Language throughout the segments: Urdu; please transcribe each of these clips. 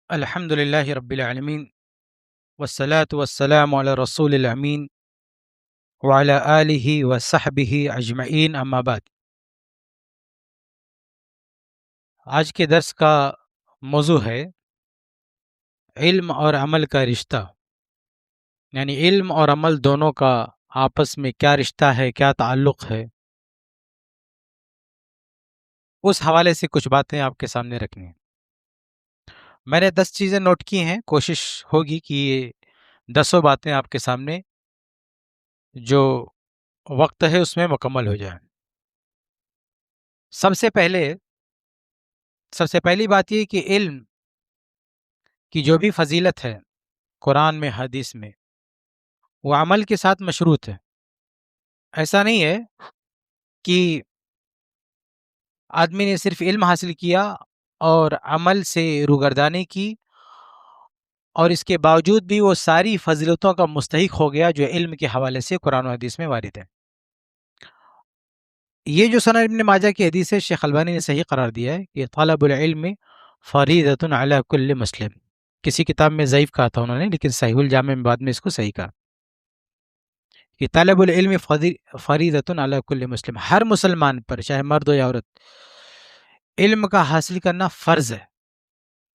الحمد لله رب العالمين والصلاة والسلام على رسول الأمين وعلى آله وصحبه أجمعين أما بعد. آج کے درس کا موضوع ہے علم اور عمل کا رشتہ، یعنی علم اور عمل دونوں کا آپس میں کیا رشتہ ہے، کیا تعلق ہے. اس حوالے سے کچھ باتیں آپ کے سامنے رکھنی ہیں. میں نے 10 چیزیں نوٹ کی ہیں، کوشش ہوگی کہ یہ 10 باتیں آپ کے سامنے جو وقت ہے اس میں مکمل ہو جائیں. سب سے پہلی بات یہ کہ علم کی جو بھی فضیلت ہے قرآن میں، حدیث میں، وہ عمل کے ساتھ مشروط ہے. ایسا نہیں ہے کہ آدمی نے صرف علم حاصل کیا اور عمل سے روگردانی کی اور اس کے باوجود بھی وہ ساری فضیلتوں کا مستحق ہو گیا جو علم کے حوالے سے قرآن و حدیث میں وارد ہے. یہ جو سنن ابن ماجہ کی حدیث ہے، شیخ البانی نے صحیح قرار دیا ہے کہ طلب العلم فریضۃ علی کل مسلم. کسی کتاب میں ضعیف کہا تھا انہوں نے، لیکن صحیح الجامع میں بعد میں اس کو صحیح کہا کہ طالب العلم فریضۃ علی کل مسلم، ہر مسلمان پر چاہے مرد ہو یا عورت علم کا حاصل کرنا فرض ہے.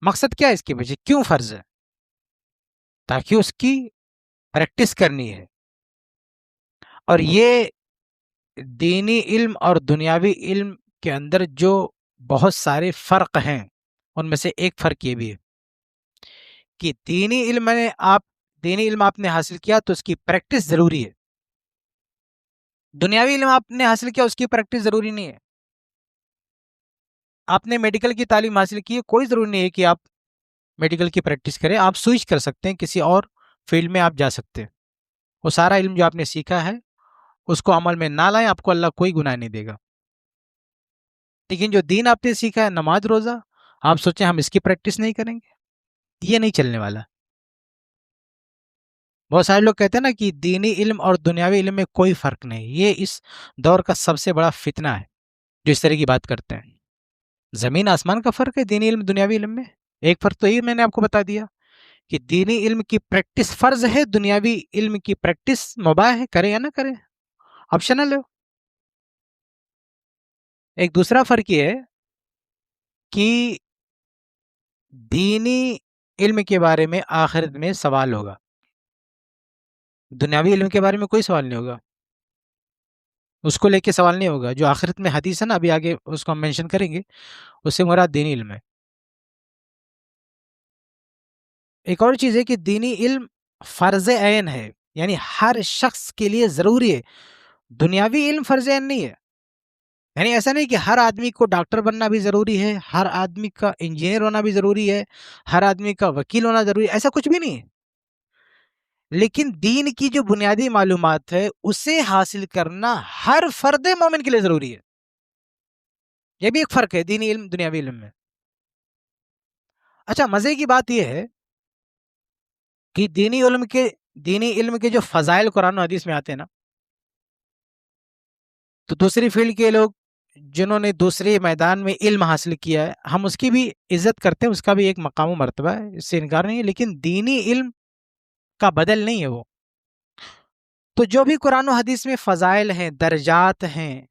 مقصد کیا ہے اس کے پیچھے، کیوں فرض ہے؟ تاکہ اس کی پریکٹس کرنی ہے. اور یہ دینی علم اور دنیاوی علم کے اندر جو بہت سارے فرق ہیں، ان میں سے ایک فرق یہ بھی ہے کہ دینی علم آپ نے حاصل کیا تو اس کی پریکٹس ضروری ہے. دنیاوی علم آپ نے حاصل کیا، اس کی پریکٹس ضروری نہیں ہے. آپ نے میڈیکل کی تعلیم حاصل کی ہے، کوئی ضروری نہیں ہے کہ آپ میڈیکل کی پریکٹس کریں. آپ سوئچ کر سکتے ہیں، کسی اور فیلڈ میں آپ جا سکتے ہیں. وہ سارا علم جو آپ نے سیکھا ہے اس کو عمل میں نہ لائیں، آپ کو اللہ کوئی گناہ نہیں دے گا. لیکن جو دین آپ نے سیکھا ہے، نماز روزہ، آپ سوچیں ہم اس کی پریکٹس نہیں کریں گے، یہ نہیں چلنے والا. بہت سارے لوگ کہتے ہیں نا کہ دینی علم اور دنیاوی علم میں کوئی فرق نہیں. یہ اس دور کا سب سے بڑا فتنہ ہے جو اس طرح کی بات کرتے ہیں. زمین آسمان کا فرق ہے دینی علم دنیاوی علم میں. ایک فرق تو یہ میں نے آپ کو بتا دیا کہ دینی علم کی پریکٹس فرض ہے، دنیاوی علم کی پریکٹس مباح ہے، کرے یا نہ کرے، آپشنل ہے. ایک دوسرا فرق یہ ہے کہ دینی علم کے بارے میں آخرت میں سوال ہوگا، دنیاوی علم کے بارے میں کوئی سوال نہیں ہوگا. اس کو لے کے سوال نہیں ہوگا. جو آخرت میں حدیث ہے نا، ابھی آگے اس کو ہم مینشن کریں گے، اس سے مراد دینی علم ہے. ایک اور چیز ہے کہ دینی علم فرض عین ہے، یعنی ہر شخص کے لیے ضروری ہے. دنیاوی علم فرض عین نہیں ہے. یعنی ایسا نہیں کہ ہر آدمی کو ڈاکٹر بننا بھی ضروری ہے، ہر آدمی کا انجینئر ہونا بھی ضروری ہے، ہر آدمی کا وکیل ہونا ضروری ہے، ایسا کچھ بھی نہیں ہے. لیکن دین کی جو بنیادی معلومات ہے اسے حاصل کرنا ہر فرد مومن کے لیے ضروری ہے. یہ بھی ایک فرق ہے دینی علم دنیاوی علم میں. اچھا، مزے کی بات یہ ہے کہ دینی علم کے جو فضائل قرآن و حدیث میں آتے ہیں نا، تو دوسری فیلڈ کے لوگ جنہوں نے دوسرے میدان میں علم حاصل کیا ہے، ہم اس کی بھی عزت کرتے ہیں، اس کا بھی ایک مقام و مرتبہ ہے، اس سے انکار نہیں ہے. لیکن دینی علم کا بدل نہیں ہے وہ. تو جو بھی قرآن و حدیث میں فضائل ہیں، درجات ہیں،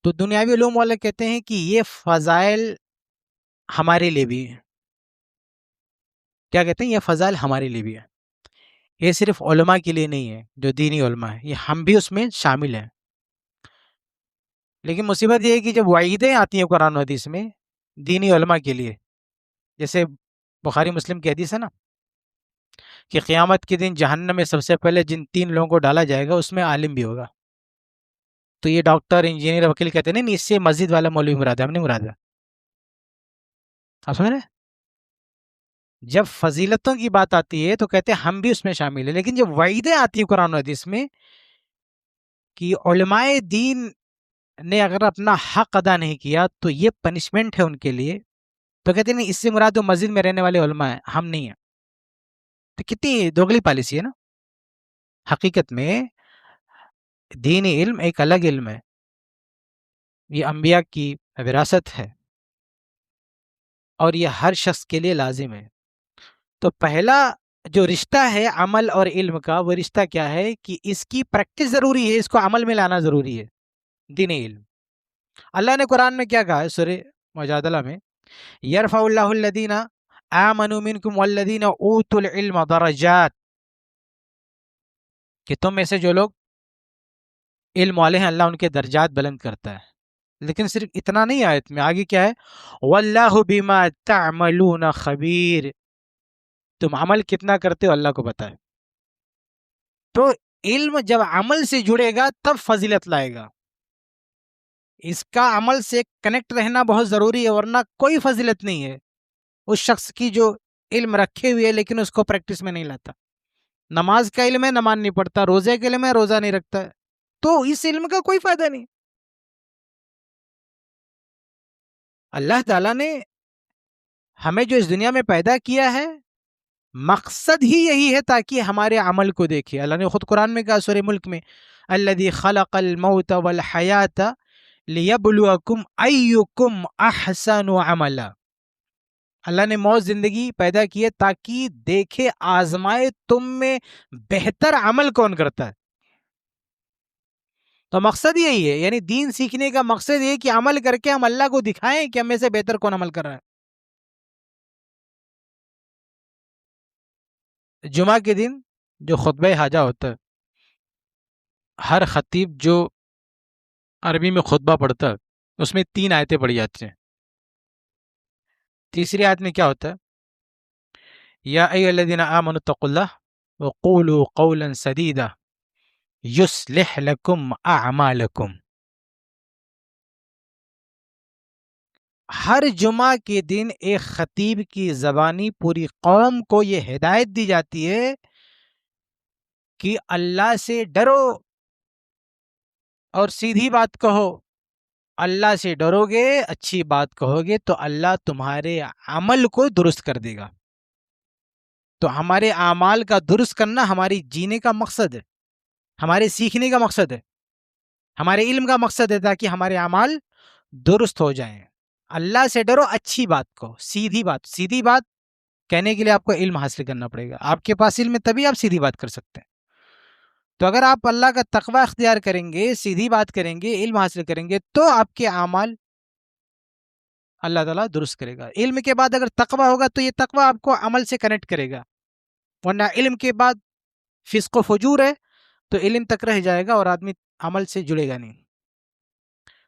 تو دنیاوی علوم والے کہتے ہیں کہ یہ فضائل ہمارے لیے بھی ہیں. کیا کہتے ہیں؟ یہ فضائل ہمارے لیے بھی ہیں. یہ صرف علماء کے لیے نہیں ہے، جو دینی علماء ہیں، یہ ہم بھی اس میں شامل ہیں. لیکن مصیبت یہ ہے کہ جب وعیدیں آتی ہیں قرآن و حدیث میں دینی علماء کے لیے، جیسے بخاری مسلم کی حدیث ہے نا کہ قیامت کے دن جہنم میں سب سے پہلے جن 3 لوگوں کو ڈالا جائے گا اس میں عالم بھی ہوگا. تو یہ ڈاکٹر، انجینئر، وکیل کہتے ہیں نہیں، اس سے مسجد والا مولوی مراد ہے، ہم نہیں مراد ہے. آپ سمجھ رہے ہیں؟ جب فضیلتوں کی بات آتی ہے تو کہتے ہیں ہم بھی اس میں شامل ہیں. لیکن جب وعیدیں آتی ہیں قرآن و حدیث میں کہ علماء دین نے اگر اپنا حق ادا نہیں کیا تو یہ پنشمنٹ ہے ان کے لیے، تو کہتے ہیں نہیں، اس سے مراد وہ مسجد میں رہنے والے علماء ہیں، ہم نہیں ہیں. تو کتنی دوگلی پالیسی ہے نا. حقیقت میں دینی علم ایک الگ علم ہے، یہ انبیاء کی وراثت ہے. اور یہ ہر شخص کے لیے لازم ہے. تو پہلا جو رشتہ ہے عمل اور علم کا، وہ رشتہ کیا ہے کہ اس کی پریکٹس ضروری ہے، اس کو عمل میں لانا ضروری ہے. دین علم، اللہ نے قرآن میں کیا کہا ہے سورہ مجادلہ میں، یرفع اللہ الذین آمنوا منکم والذین اوتوا العلم درجات، کہ تم میں سے جو لوگ علم والے ہیں اللہ ان کے درجات بلند کرتا ہے. لیکن صرف اتنا نہیں، آیت میں آگے کیا ہے، واللہ بما تعملون خبیر، تم عمل کتنا کرتے ہو اللہ کو پتہ ہے. تو علم جب عمل سے جڑے گا تب فضیلت لائے گا، اس کا عمل سے کنیکٹ رہنا بہت ضروری ہے، ورنہ کوئی فضیلت نہیں ہے اس شخص کی جو علم رکھے ہوئے لیکن اس کو پریکٹس میں نہیں لاتا. نماز کا علم ہے، نماز نہیں پڑھتا، روزے کا علم ہے، روزہ نہیں رکھتا، تو اس علم کا کوئی فائدہ نہیں. اللہ تعالیٰ نے ہمیں جو اس دنیا میں پیدا کیا ہے مقصد ہی یہی ہے تاکہ ہمارے عمل کو دیکھے. اللہ نے خود قرآن میں کہا سورہ ملک میں، الذی خلق الموت والحیات لیبلوکم ایکم احسن عملا، اللہ نے موت زندگی پیدا کی ہے تاکہ دیکھے، آزمائے تم میں بہتر عمل کون کرتا ہے. تو مقصد یہی ہے، یعنی دین سیکھنے کا مقصد یہ کہ عمل کر کے ہم اللہ کو دکھائیں کہ ہم میں سے بہتر کون عمل کر رہا ہے. جمعہ کے دن جو خطبہ حاجہ ہوتا ہے، ہر خطیب جو عربی میں خطبہ پڑھتا ہے اس میں 3 آیتیں پڑھی جاتی ہیں. تیسری آیت میں کیا ہوتا ہے، یا ایھا الذین آمنوا اتقوا اللہ وقولوا قولا سدیدا یصلح لکم اعمالکم. ہر جمعہ کے دن ایک خطیب کی زبانی پوری قوم کو یہ ہدایت دی جاتی ہے کہ اللہ سے ڈرو اور سیدھی بات کہو. اللہ سے ڈرو گے، اچھی بات کہو گے تو اللہ تمہارے عمل کو درست کر دے گا. تو ہمارے اعمال کا درست کرنا ہماری جینے کا مقصد ہے، ہمارے سیکھنے کا مقصد ہے، ہمارے علم کا مقصد ہے، تاکہ ہمارے اعمال درست ہو جائیں. اللہ سے ڈرو، اچھی بات کہو، سیدھی بات. سیدھی بات کہنے کے لیے آپ کو علم حاصل کرنا پڑے گا، آپ کے پاس علم ہے تبھی آپ سیدھی بات کر سکتے ہیں. تو اگر آپ اللہ کا تقوی اختیار کریں گے، سیدھی بات کریں گے، علم حاصل کریں گے، تو آپ کے اعمال اللہ تعالیٰ درست کرے گا. علم کے بعد اگر تقوی ہوگا تو یہ تقوی آپ کو عمل سے کنیکٹ کرے گا، ورنہ علم کے بعد فسق و فجور ہے تو علم تک رہ جائے گا اور آدمی عمل سے جڑے گا نہیں.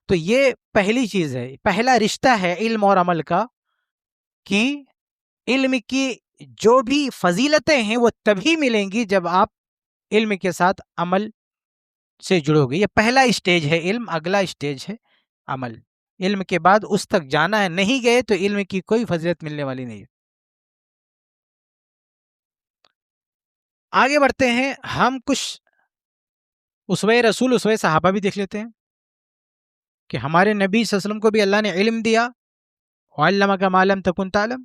تو یہ پہلی چیز ہے، پہلا رشتہ ہے علم اور عمل کا، کہ علم کی جو بھی فضیلتیں ہیں وہ تبھی ملیں گی جب آپ علم کے ساتھ عمل سے جڑو گے. یہ پہلا اسٹیج ہے علم، اگلا اسٹیج ہے عمل. علم کے بعد اس تک جانا ہے، نہیں گئے تو علم کی کوئی فضیلت ملنے والی نہیں ہے. آگے بڑھتے ہیں، ہم کچھ اسوہ رسول، اسوہ صحابہ بھی دیکھ لیتے ہیں کہ ہمارے نبی صلی اللہ علیہ وسلم کو بھی اللہ نے علم دیا، وَعَلَّمَكَ مَا لَمْ تَكُنْ تَعْلَمْ،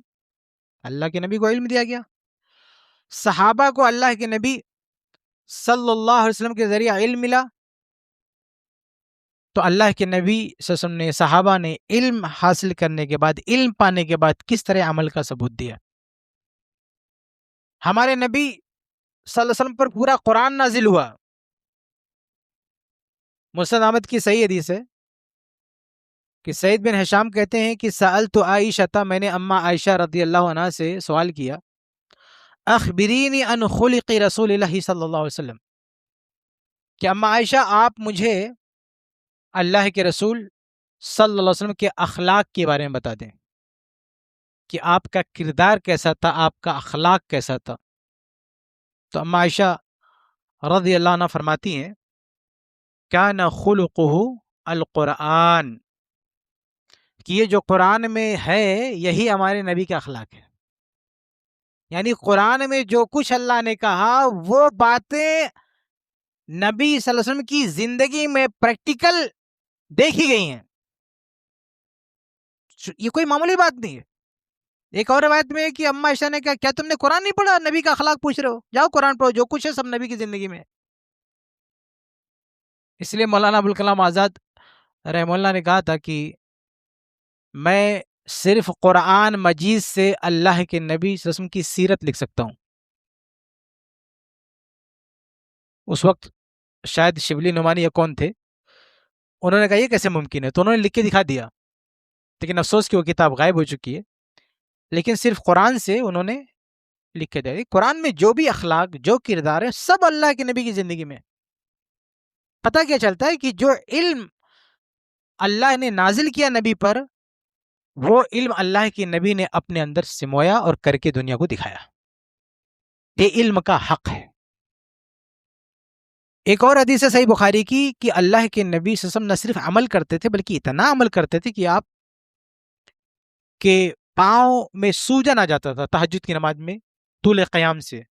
اللہ کے نبی کو علم دیا گیا. صحابہ کو اللہ کے نبی صلی اللہ علیہ وسلم کے ذریعہ علم ملا، تو اللہ کے نبی صلی اللہ علیہ وسلم نے، صحابہ نے علم حاصل کرنے کے بعد، علم پانے کے بعد کس طرح عمل کا ثبوت دیا. ہمارے نبی صلی اللہ علیہ وسلم پر پورا قرآن نازل ہوا. مسند احمد کی صحیح حدیث ہے کہ سعید بن ہشام کہتے ہیں کہ سألت عائشہ، میں نے اما عائشہ رضی اللہ عنہا سے سوال کیا، اخبرینی عن خلق رسول اللہ صلی اللہ علیہ وسلم، کہ اما عائشہ آپ مجھے اللہ کے رسول صلی اللہ علیہ وسلم کے اخلاق کے بارے میں بتا دیں کہ آپ کا کردار کیسا تھا، آپ کا اخلاق کیسا تھا. تو اما عائشہ رضی اللہ عنہ فرماتی ہیں، کان خلقہ القرآن، کہ یہ جو قرآن میں ہے یہی ہمارے نبی کا اخلاق ہے. یعنی قرآن میں جو کچھ اللہ نے کہا وہ باتیں نبی صلی اللہ علیہ وسلم کی زندگی میں پریکٹیکل دیکھی گئی ہیں. یہ کوئی معمولی بات نہیں ہے. ایک اور روایت میں ہے کہ اما عائشہ نے کہا، کیا تم نے قرآن نہیں پڑھا، نبی کا اخلاق پوچھ رہے ہو، جاؤ قرآن پڑھو، جو کچھ ہے سب نبی کی زندگی میں. اس لیے مولانا ابوالکلام آزاد رحمہ اللہ نے کہا تھا کہ میں صرف قرآن مجید سے اللہ کے نبی صلی اللہ علیہ وسلم کی سیرت لکھ سکتا ہوں. اس وقت شاید شبلی نعمانی یا کون تھے، انہوں نے کہا یہ کیسے ممکن ہے، تو انہوں نے لکھ کے دکھا دیا. لیکن افسوس کہ وہ کتاب غائب ہو چکی ہے. لیکن صرف قرآن سے انہوں نے لکھ کے دیا. قرآن میں جو بھی اخلاق، جو کردار ہے، سب اللہ کے نبی کی زندگی میں. پتہ کیا چلتا ہے کہ جو علم اللہ نے نازل کیا نبی پر، وہ علم اللہ کے نبی نے اپنے اندر سمویا اور کر کے دنیا کو دکھایا. یہ علم کا حق ہے. ایک اور حدیث ہے صحیح بخاری کی کہ اللہ کے نبی صلی اللہ علیہ وسلم نہ صرف عمل کرتے تھے بلکہ اتنا عمل کرتے تھے کہ آپ کے پاؤں میں سوجن آ جاتا تھا تہجد کی نماز میں طول قیام سے.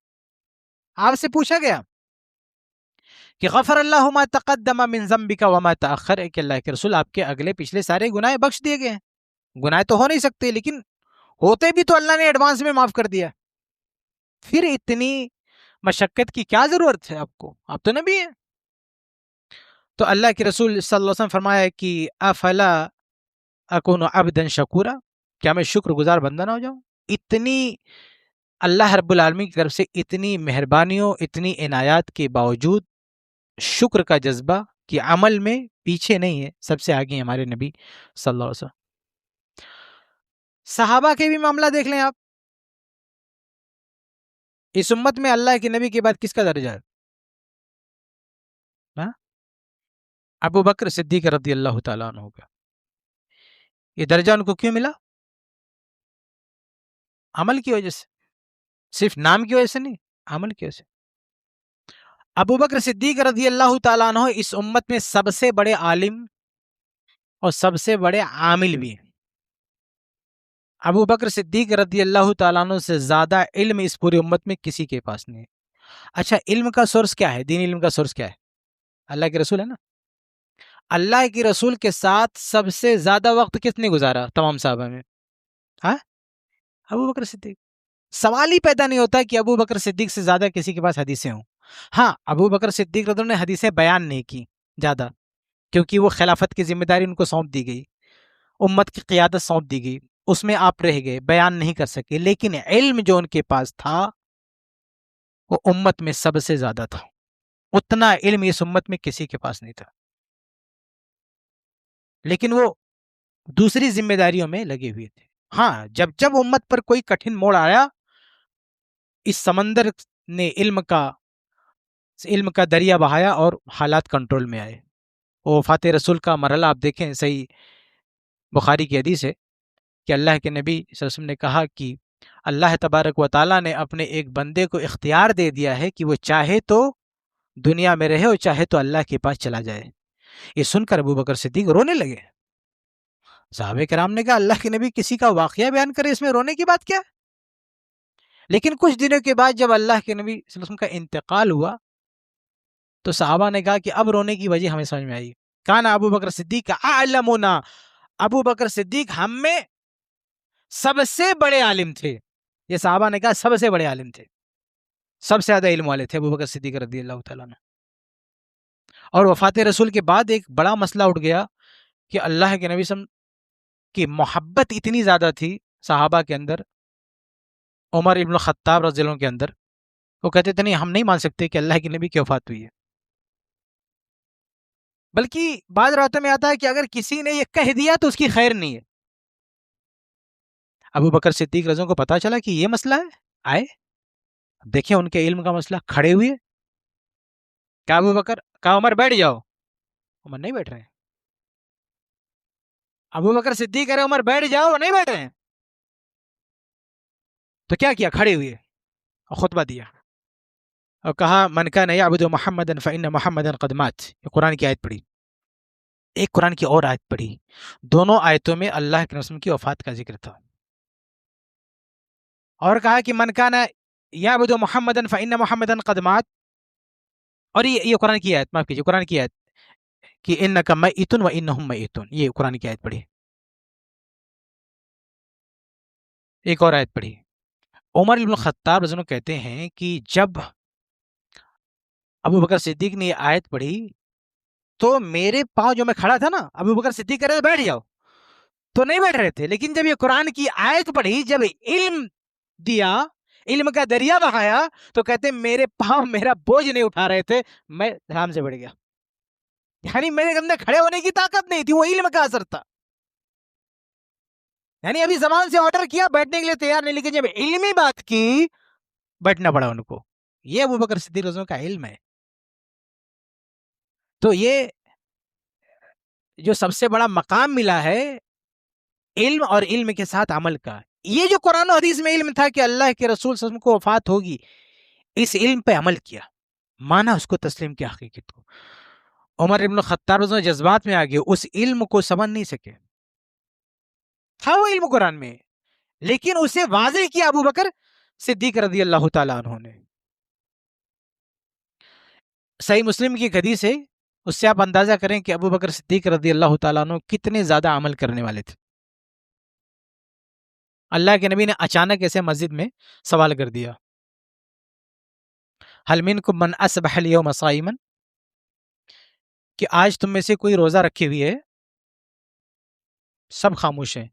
آپ سے پوچھا گیا کہ غفر اللہ ما تقدم من ذنبک وما تأخر، کہ اللہ کے رسول آپ کے اگلے پچھلے سارے گناہ بخش دیے گئے ہیں. گناہ تو ہو نہیں سکتے، لیکن ہوتے بھی تو اللہ نے ایڈوانس میں معاف کر دیا. پھر اتنی مشقت کی کیا ضرورت ہے آپ کو؟ آپ تو نبی ہیں. تو اللہ کے رسول صلی اللہ علیہ وسلم فرمایا کہ افلا اکون عبدا شکورا، کیا میں شکر گزار بندہ نہ ہو جاؤں؟ اتنی اللہ رب العالمین کی طرف سے اتنی مہربانیوں، اتنی عنایات کے باوجود شکر کا جذبہ کہ عمل میں پیچھے نہیں ہے، سب سے آگے ہیں ہمارے نبی صلی اللہ علیہ وسلم. صحابہ کے بھی معاملہ دیکھ لیں آپ. اس امت میں اللہ کے نبی کے بعد کس کا درجہ ہے؟ ابو بکر صدیق رضی اللہ تعالیٰ عنہ کا. یہ درجہ ان کو کیوں ملا؟ عمل کی وجہ سے، صرف نام کی وجہ سے نہیں، عمل کی وجہ سے. ابو بکر صدیق رضی اللہ تعالیٰ عنہ اس امت میں سب سے بڑے عالم اور سب سے بڑے عامل بھی ہیں. ابو بکر صدیق رضی اللہ تعالیٰ عنہ سے زیادہ علم اس پوری امت میں کسی کے پاس نہیں ہے. اچھا، علم کا سورس کیا ہے؟ دین علم کا سورس کیا ہے؟ اللہ کے رسول ہے نا. اللہ کے رسول کے ساتھ سب سے زیادہ وقت کس نے گزارا تمام صحابہ میں؟ ہاں، ابو بکر صدیق. سوال ہی پیدا نہیں ہوتا کہ ابو بکر صدیق سے زیادہ کسی کے پاس حدیثیں ہوں. ہاں، ابو بکر صدیق رضی اللہ عنہ نے حدیثیں بیان نہیں کی زیادہ، کیونکہ وہ خلافت کی ذمہ داری ان کو سونپ دی گئی، امت کی قیادت سونپ دی گئی، اس میں آپ رہ گئے، بیان نہیں کر سکے. لیکن علم جو ان کے پاس تھا وہ امت میں سب سے زیادہ تھا. اتنا علم اس امت میں کسی کے پاس نہیں تھا. لیکن وہ دوسری ذمہ داریوں میں لگے ہوئے تھے. ہاں، جب امت پر کوئی کٹھن موڑ آیا، اس سمندر نے علم کا دریا بہایا اور حالات کنٹرول میں آئے. وفات رسول کا مرحلہ آپ دیکھیں، صحیح بخاری کی حدیث ہے کہ اللہ کے نبی صلی اللہ علیہ وسلم نے کہا کہ اللہ تبارک و تعالیٰ نے اپنے ایک بندے کو اختیار دے دیا ہے کہ وہ چاہے تو دنیا میں رہے اور چاہے تو اللہ کے پاس چلا جائے. یہ سن کر ابو بکر صدیق رونے لگے. صحابہ کرام نے کہا اللہ کے نبی کسی کا واقعہ بیان کرے، اس میں رونے کی بات کیا؟ لیکن کچھ دنوں کے بعد جب اللہ کے نبی صلی اللہ علیہ وسلم کا انتقال ہوا تو صحابہ نے کہا کہ اب رونے کی وجہ ہمیں سمجھ میں آئی. کانا ابو بکر صدیق اعلمنا، ابو بکر صدیق ہم میں سب سے بڑے عالم تھے. یہ صحابہ نے کہا سب سے بڑے عالم تھے، سب سے زیادہ علم والے تھے ابو بکر صدیق رضی اللہ تعالیٰ عنہ. اور وفات رسول کے بعد ایک بڑا مسئلہ اٹھ گیا کہ اللہ کے نبی صلی اللہ علیہ وسلم کی محبت اتنی زیادہ تھی صحابہ کے اندر، عمر ابن الخطاب رضی اللہ عنہ کے اندر، وہ کہتے تھے نہیں، ہم نہیں مان سکتے کہ اللہ کے نبی کی وفات ہوئی ہے. بلکہ بعض روایتوں میں آتا ہے کہ اگر کسی نے یہ کہہ دیا تو اس کی خیر نہیں ہے. ابو بکر صدیق رضی اللہ عنہ کو پتا چلا کہ یہ مسئلہ ہے، آئے دیکھیں ان کے علم کا مسئلہ، کھڑے ہوئے. کہا ابو بکر، کہا عمر بیٹھ جاؤ. عمر نہیں بیٹھ رہے ہیں. ابو بکر صدیق کہہ رہے عمر بیٹھ جاؤ، نہیں بیٹھ رہے ہیں. تو کیا کھڑے ہوئے اور خطبہ دیا اور کہا من کان یعبد محمدا فإن محمدا قد مات. یہ قرآن کی آیت پڑھی. ایک قرآن کی اور آیت پڑھی. دونوں آیتوں میں اللہ کے رسول کی وفات کا ذکر تھا. اور کہا کہ من کان یعبد محمدا فإن محمدا قد مات. اور یہ قرآن کی آیت، معاف کیجیے، قرآن کی آیت کہ انک میت وانہم میتون، یہ قرآن کی آیت پڑھی. ایک اور آیت پڑھی. عمر ابن الخطاب رضی اللہ عنہ کہتے ہیں کہ جب ابو بکر صدیق نے یہ آیت پڑھی تو میرے پاؤں جو میں کھڑا تھا نا، ابو بکر صدیق کہہ رہے بیٹھ جاؤ، تو نہیں بیٹھ رہے تھے، لیکن جب یہ قرآن کی آیت پڑھی، جب علم دیا، علم کا دریا بہایا، تو کہتے میرے پاؤں میرا بوجھ نہیں اٹھا رہے تھے، میں آرام سے بیٹھ گیا. یعنی میرے اندر کھڑے ہونے کی طاقت نہیں تھی، وہ علم کا اثر تھا. یعنی ابھی زمان سے آرڈر کیا، بیٹھنے کے لیے تیار نہیں، لیکن جب علمی بات کی بیٹھنا پڑا ان کو. یہ ابو بکر صدیق رضی اللہ عنہ کا علم ہے. تو یہ جو سب سے بڑا مقام ملا ہے علم اور علم کے ساتھ عمل کا، یہ جو قرآن و حدیث میں علم تھا کہ اللہ کے رسول صلی اللہ علیہ وسلم کو وفات ہوگی، اس علم پہ عمل کیا، مانا اس کو، تسلیم کیا حقیقت کو. عمر ابن خطاب رضی اللہ عنہ جذبات میں آگے اس علم کو سمجھ نہیں سکے. تھا وہ علم قرآن میں، لیکن اسے واضح کیا ابو بکر صدیق رضی اللہ تعالیٰ عنہ نے. صحیح مسلم کی ایک حدیث ہے، اس سے آپ اندازہ کریں کہ ابو بکر صدیق رضی اللہ تعالیٰ عنہ کتنے زیادہ عمل کرنے والے تھے. اللہ کے نبی نے اچانک ایسے مسجد میں سوال کر دیا، هل منکم من اصبح اليوم صائما، کہ آج تم میں سے کوئی روزہ رکھے ہوئی ہے؟ سب خاموش ہیں.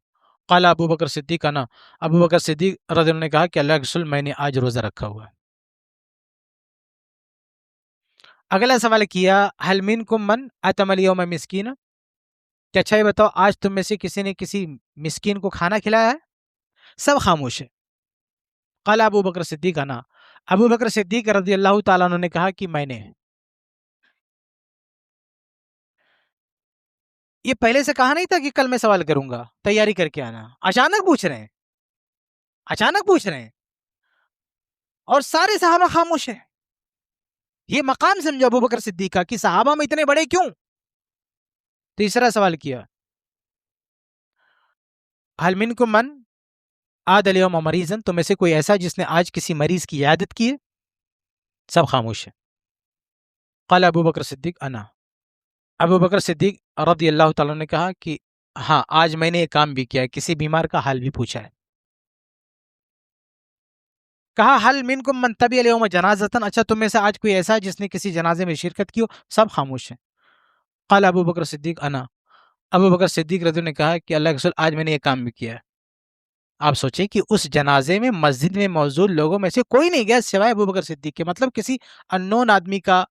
قال ابو بکر صدیق انا، ابو بکر صدیق رضی اللہ عنہ نے کہا کہ اللہ کے رسول میں نے آج روزہ رکھا ہوا ہے. اگلا سوال کیا، هل منکم من اتم اليوم مسکینا، کہ اچھا یہ بتاؤ آج تم میں سے کسی نے کسی مسکین کو کھانا کھلایا ہے؟ سب خاموش ہے. قال ابو بکر صدیق انا، ابو بکر صدیق رضی اللہ تعالیٰ عنہ نے کہا کہ میں نے. یہ پہلے سے کہا نہیں تھا کہ کل میں سوال کروں گا، تیاری کر کے آنا؟ اچانک پوچھ رہے ہیں، اچانک پوچھ رہے ہیں، اور سارے صحابہ خاموش ہیں. یہ مقام سمجھو ابو بکر صدیق کا کہ صحابہ میں اتنے بڑے کیوں. تیسرا سوال کیا، هل منکم من عاد اليوم مریضا، تو میں سے کوئی ایسا جس نے آج کسی مریض کی عیادت کی ہے؟ سب خاموش ہے. قال ابو بکر صدیق انا، ابو بکر صدیق رضی اللہ تعالیٰ نے کہا کہ ہاں آج میں نے یہ کام بھی کیا ہے، کسی بیمار کا حال بھی پوچھا ہے. کہا هل منکم من تبع اليوم جنازۃ، اچھا تم میں سے آج کوئی ایسا جس نے کسی جنازے میں شرکت کی ہو؟ سب خاموش ہیں. قال ابو بکر صدیق انا، ابو بکر صدیق رضی اللہ عنہ نے کہا کہ اللہ کے رسول آج میں نے یہ کام بھی کیا ہے. آپ سوچیں کہ اس جنازے میں مسجد میں موجود لوگوں میں سے کوئی نہیں گیا سوائے ابو بکر صدیق کے. مطلب کسی اننون آدمی کا،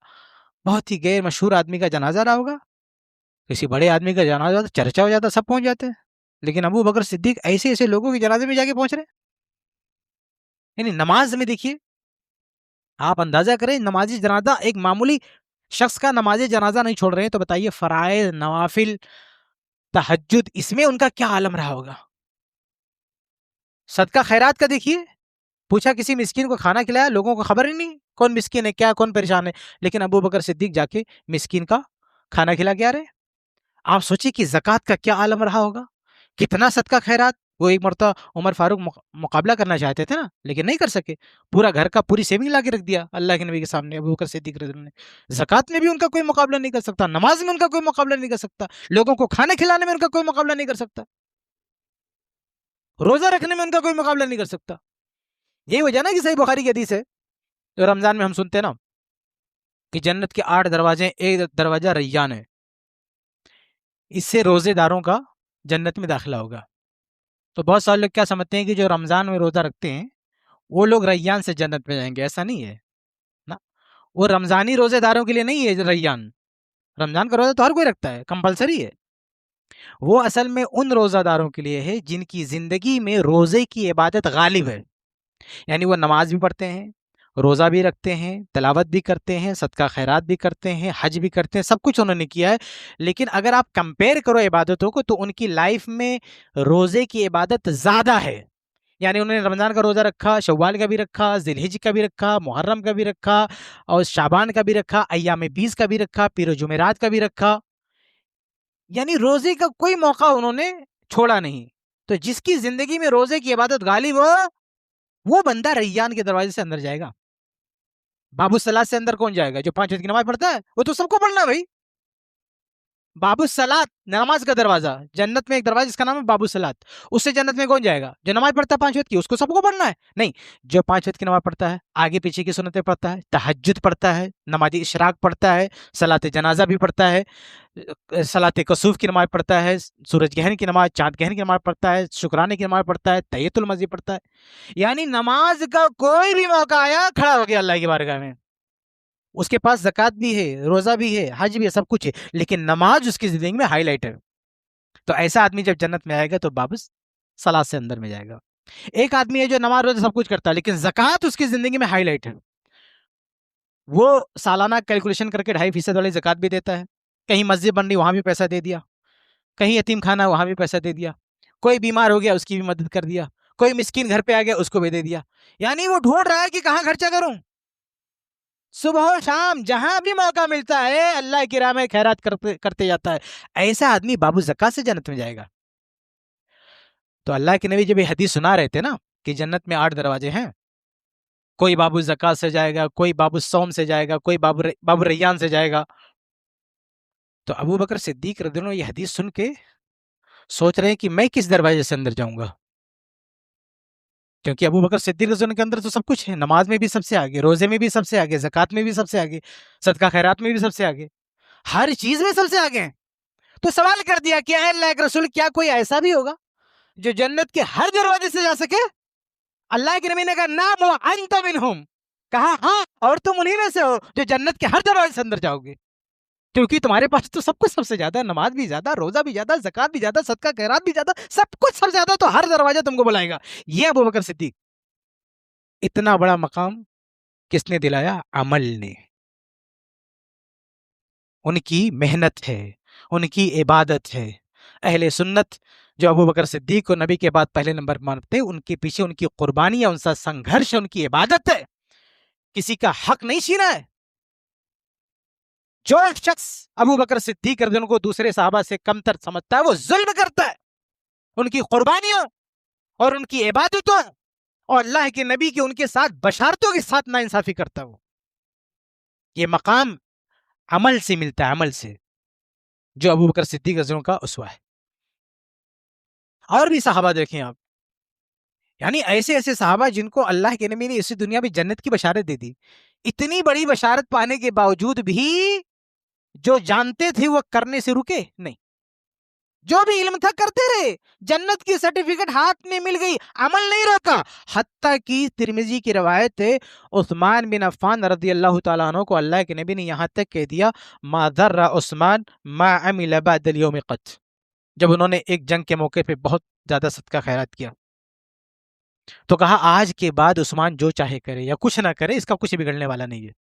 بہت ہی غیر مشہور آدمی کا جنازہ رہا ہوگا، کسی بڑے آدمی کا جنازہ ہوتا، چرچا ہو جاتا، سب پہنچ جاتے ہیں. لیکن ابو بکر صدیق ایسے ایسے لوگوں کے جنازے میں جا کے پہنچ رہے ہیں. یعنی نماز میں دیکھیے، آپ اندازہ کریں، نمازی جنازہ ایک معمولی شخص کا نمازی جنازہ نہیں چھوڑ رہے ہیں، تو بتائیے فرائض، نوافل، تہجد، اس میں ان کا کیا عالم رہا ہوگا. صدقہ خیرات کا دیکھیے، پوچھا کسی مسکین کو کھانا کھلایا، لوگوں کو خبر ہی نہیں کون مسکین ہے، کیا کون پریشان ہے، لیکن ابو بکر صدیق جا کے مسکین کا کھانا کھلا کے آ رہے. آپ سوچیں کہ زکوٰۃ کا کیا عالم رہا ہوگا، کتنا صدقہ خیرات. وہ ایک مرتبہ عمر فاروق مقابلہ کرنا چاہتے تھے نا، لیکن نہیں کر سکے. پورا گھر کا پوری سیونگ لا کے رکھ دیا اللہ کے نبی کے سامنے ابو بکر صدیق رضی اللہ عنہ نے. زکوٰۃ میں بھی ان کا کوئی مقابلہ نہیں کر سکتا، نماز میں ان کا کوئی مقابلہ نہیں کر سکتا، لوگوں کو کھانا کھلانے میں ان کا کوئی مقابلہ نہیں کر سکتا، روزہ رکھنے میں ان کا کوئی مقابلہ نہیں کر سکتا. یہی وجہ نا کہ صحیح بخاری کی حدیث ہے، جو رمضان میں ہم سنتے ہیں نا کہ جنت کے 8 دروازے، ایک دروازہ ریان ہے، اس سے روزے داروں کا جنت میں داخلہ ہوگا. تو بہت سارے لوگ کیا سمجھتے ہیں کہ جو رمضان میں روزہ رکھتے ہیں وہ لوگ ریان سے جنت میں جائیں گے. ایسا نہیں ہے نا، وہ رمضانی روزے داروں کے لیے نہیں ہے ریان. رمضان کا روزہ تو ہر کوئی رکھتا ہے، کمپلسری ہے. وہ اصل میں ان روزہ داروں کے لیے ہے جن کی زندگی میں روزے کی عبادت غالب ہے. یعنی وہ نماز بھی پڑھتے ہیں، روزہ بھی رکھتے ہیں، تلاوت بھی کرتے ہیں، صدقہ خیرات بھی کرتے ہیں، حج بھی کرتے ہیں، سب کچھ انہوں نے کیا ہے. لیکن اگر آپ کمپیئر کرو عبادتوں کو تو ان کی لائف میں روزے کی عبادت زیادہ ہے. یعنی انہوں نے رمضان کا روزہ رکھا، شوال کا بھی رکھا، ذی الحج کا بھی رکھا، محرم کا بھی رکھا، اور شعبان کا بھی رکھا، ایام 20 کا بھی رکھا، پیر و جمعرات کا بھی رکھا. یعنی روزے کا کوئی موقع انہوں نے چھوڑا نہیں. تو جس کی زندگی میں روزے کی عبادت غالب ہو وہ بندہ ریان کے دروازے سے اندر جائے گا. باب الصلاۃ سے اندر کون جائے گا؟ جو 5 وقت کی نماز پڑھتا ہے، وہ تو سب کو پڑھنا بھائی. باب الصلاۃ نماز کا دروازہ، جنت میں ایک دروازہ جس کا نام ہے باب الصلاۃ، اس سے جنت میں کون جائے گا؟ جو نماز پڑھتا ہے 5 وقت کی، اس کو سب کو پڑھنا ہے؟ نہیں، جو 5 وقت کی نماز پڑھتا ہے، آگے پیچھے کی سنتیں پڑھتا ہے، تہجد پڑھتا ہے، نماز اشراق پڑھتا ہے، صلاۃ جنازہ بھی پڑھتا ہے، صلاۃ کسوف کی نماز پڑھتا ہے، سورج گرہن کی نماز، چاند گرہن کی نماز پڑھتا ہے، شکرانے کی نماز پڑھتا ہے، تحیۃ المسجد پڑھتا ہے، یعنی نماز کا کوئی بھی موقع آیا کھڑا ہو گیا اللہ کی بارگاہ میں، اس کے پاس زکوٰۃ بھی ہے، روزہ بھی ہے، حج بھی ہے، سب کچھ ہے، لیکن نماز اس کی زندگی میں ہائی لائٹ ہے۔ تو ایسا آدمی جب جنت میں آئے گا تو بابس صلاۃ سے اندر میں جائے گا۔ ایک آدمی ہے جو نماز روزہ سب کچھ کرتا ہے لیکن زکوٰۃ اس کی زندگی میں ہائی لائٹ ہے، وہ سالانہ کیلکولیشن کر کے 2.5% والی زکوٰۃ بھی دیتا ہے، کہیں مسجد بن رہی وہاں بھی پیسہ دے دیا، کہیں یتیم خانہ وہاں بھی پیسہ دے دیا، کوئی بیمار ہو گیا اس کی بھی مدد کر دیا، کوئی مسکین گھر پہ آ گیا اس کو بھی دے دیا، یعنی وہ ڈھونڈ رہا ہے کہ کہاں خرچہ کروں، صبح و شام جہاں بھی موقع ملتا ہے اللہ کی راہ میں خیرات کرتے جاتا ہے، ایسا آدمی باب الزکوٰۃ سے جنت میں جائے گا۔ تو اللہ کے نبی جب یہ حدیث سنا رہے تھے نا کہ جنت میں 8 دروازے ہیں، کوئی باب الزکوٰۃ سے جائے گا، کوئی باب الصوم سے جائے گا، کوئی باب الریان سے جائے گا، تو ابو بکر صدیق رضی اللہ عنہ یہ حدیث سن کے سوچ رہے ہیں کہ میں کس دروازے سے اندر جاؤں گا، کیونکہ ابو بکر صدیق رضی اللہ عنہ کے اندر تو سب کچھ ہے، نماز میں بھی سب سے آگے، روزے میں بھی سب سے آگے، زکوٰۃ میں بھی سب سے آگے، صدقہ خیرات میں بھی سب سے آگے، ہر چیز میں سب سے آگے ہیں۔ تو سوال کر دیا کہ اے اللہ کے رسول، کیا کوئی ایسا بھی ہوگا جو جنت کے ہر دروازے سے جا سکے؟ اللہ کے نبی نے کہا نعم وانت منہم، کہا ہاں اور تم انہی میں سے ہو جو جنت کے ہر دروازے سے اندر جاؤ گے، کیونکہ تمہارے پاس تو سب کچھ سب سے زیادہ ہے، نماز بھی زیادہ، روزہ بھی زیادہ، زکوٰۃ بھی زیادہ، صدقہ خیرات بھی زیادہ، سب کچھ سب سے زیادہ، تو ہر دروازہ تم کو بلائے گا۔ یہ ابو بکر صدیق، اتنا بڑا مقام کس نے دلایا؟ عمل نے، ان کی محنت ہے، ان کی عبادت ہے۔ اہل سنت جو ابو بکر صدیق کو نبی کے بعد پہلے نمبر مانتے ہیں، ان کے پیچھے ان کی قربانی ہے، ان کا سنگھرش ہے، ان کی عبادت ہے، کسی کا حق نہیں چھینا ہے۔ جو شخص ابو بکر صدیق رضی اللہ عنہ کو دوسرے صحابہ سے کمتر سمجھتا ہے وہ ظلم کرتا ہے، ان کی قربانیوں اور ان کی عبادتوں اور اللہ کے نبی کے ان کے ساتھ بشارتوں کے ساتھ ناانصافی کرتا ہے۔ وہ یہ مقام عمل سے ملتا ہے، عمل سے، جو ابو بکر صدیق رضی اللہ عنہ کا اسوہ ہے۔ اور بھی صحابہ دیکھیں آپ، یعنی ایسے ایسے صحابہ جن کو اللہ کے نبی نے اسی دنیا میں جنت کی بشارت دے دی، اتنی بڑی بشارت پانے کے باوجود بھی جو جانتے تھے وہ کرنے سے رکے نہیں، جو بھی علم تھا کرتے رہے، جنت کی سرٹیفکیٹ ہاتھ میں مل گئی، عمل نہیں روکا، حتیٰ کہ ترمذی کی روایت ہے عثمان بن عفان رضی اللہ تعالیٰ عنہ کو اللہ کے نبی نے یہاں تک کہہ دیا ما ضر عثمان ما عمل بعد اليوم قط، جب انہوں نے ایک جنگ کے موقع پہ بہت زیادہ صدقہ خیرات کیا تو کہا آج کے بعد عثمان جو چاہے کرے یا کچھ نہ کرے، اس کا کچھ بگڑنے والا نہیں ہے۔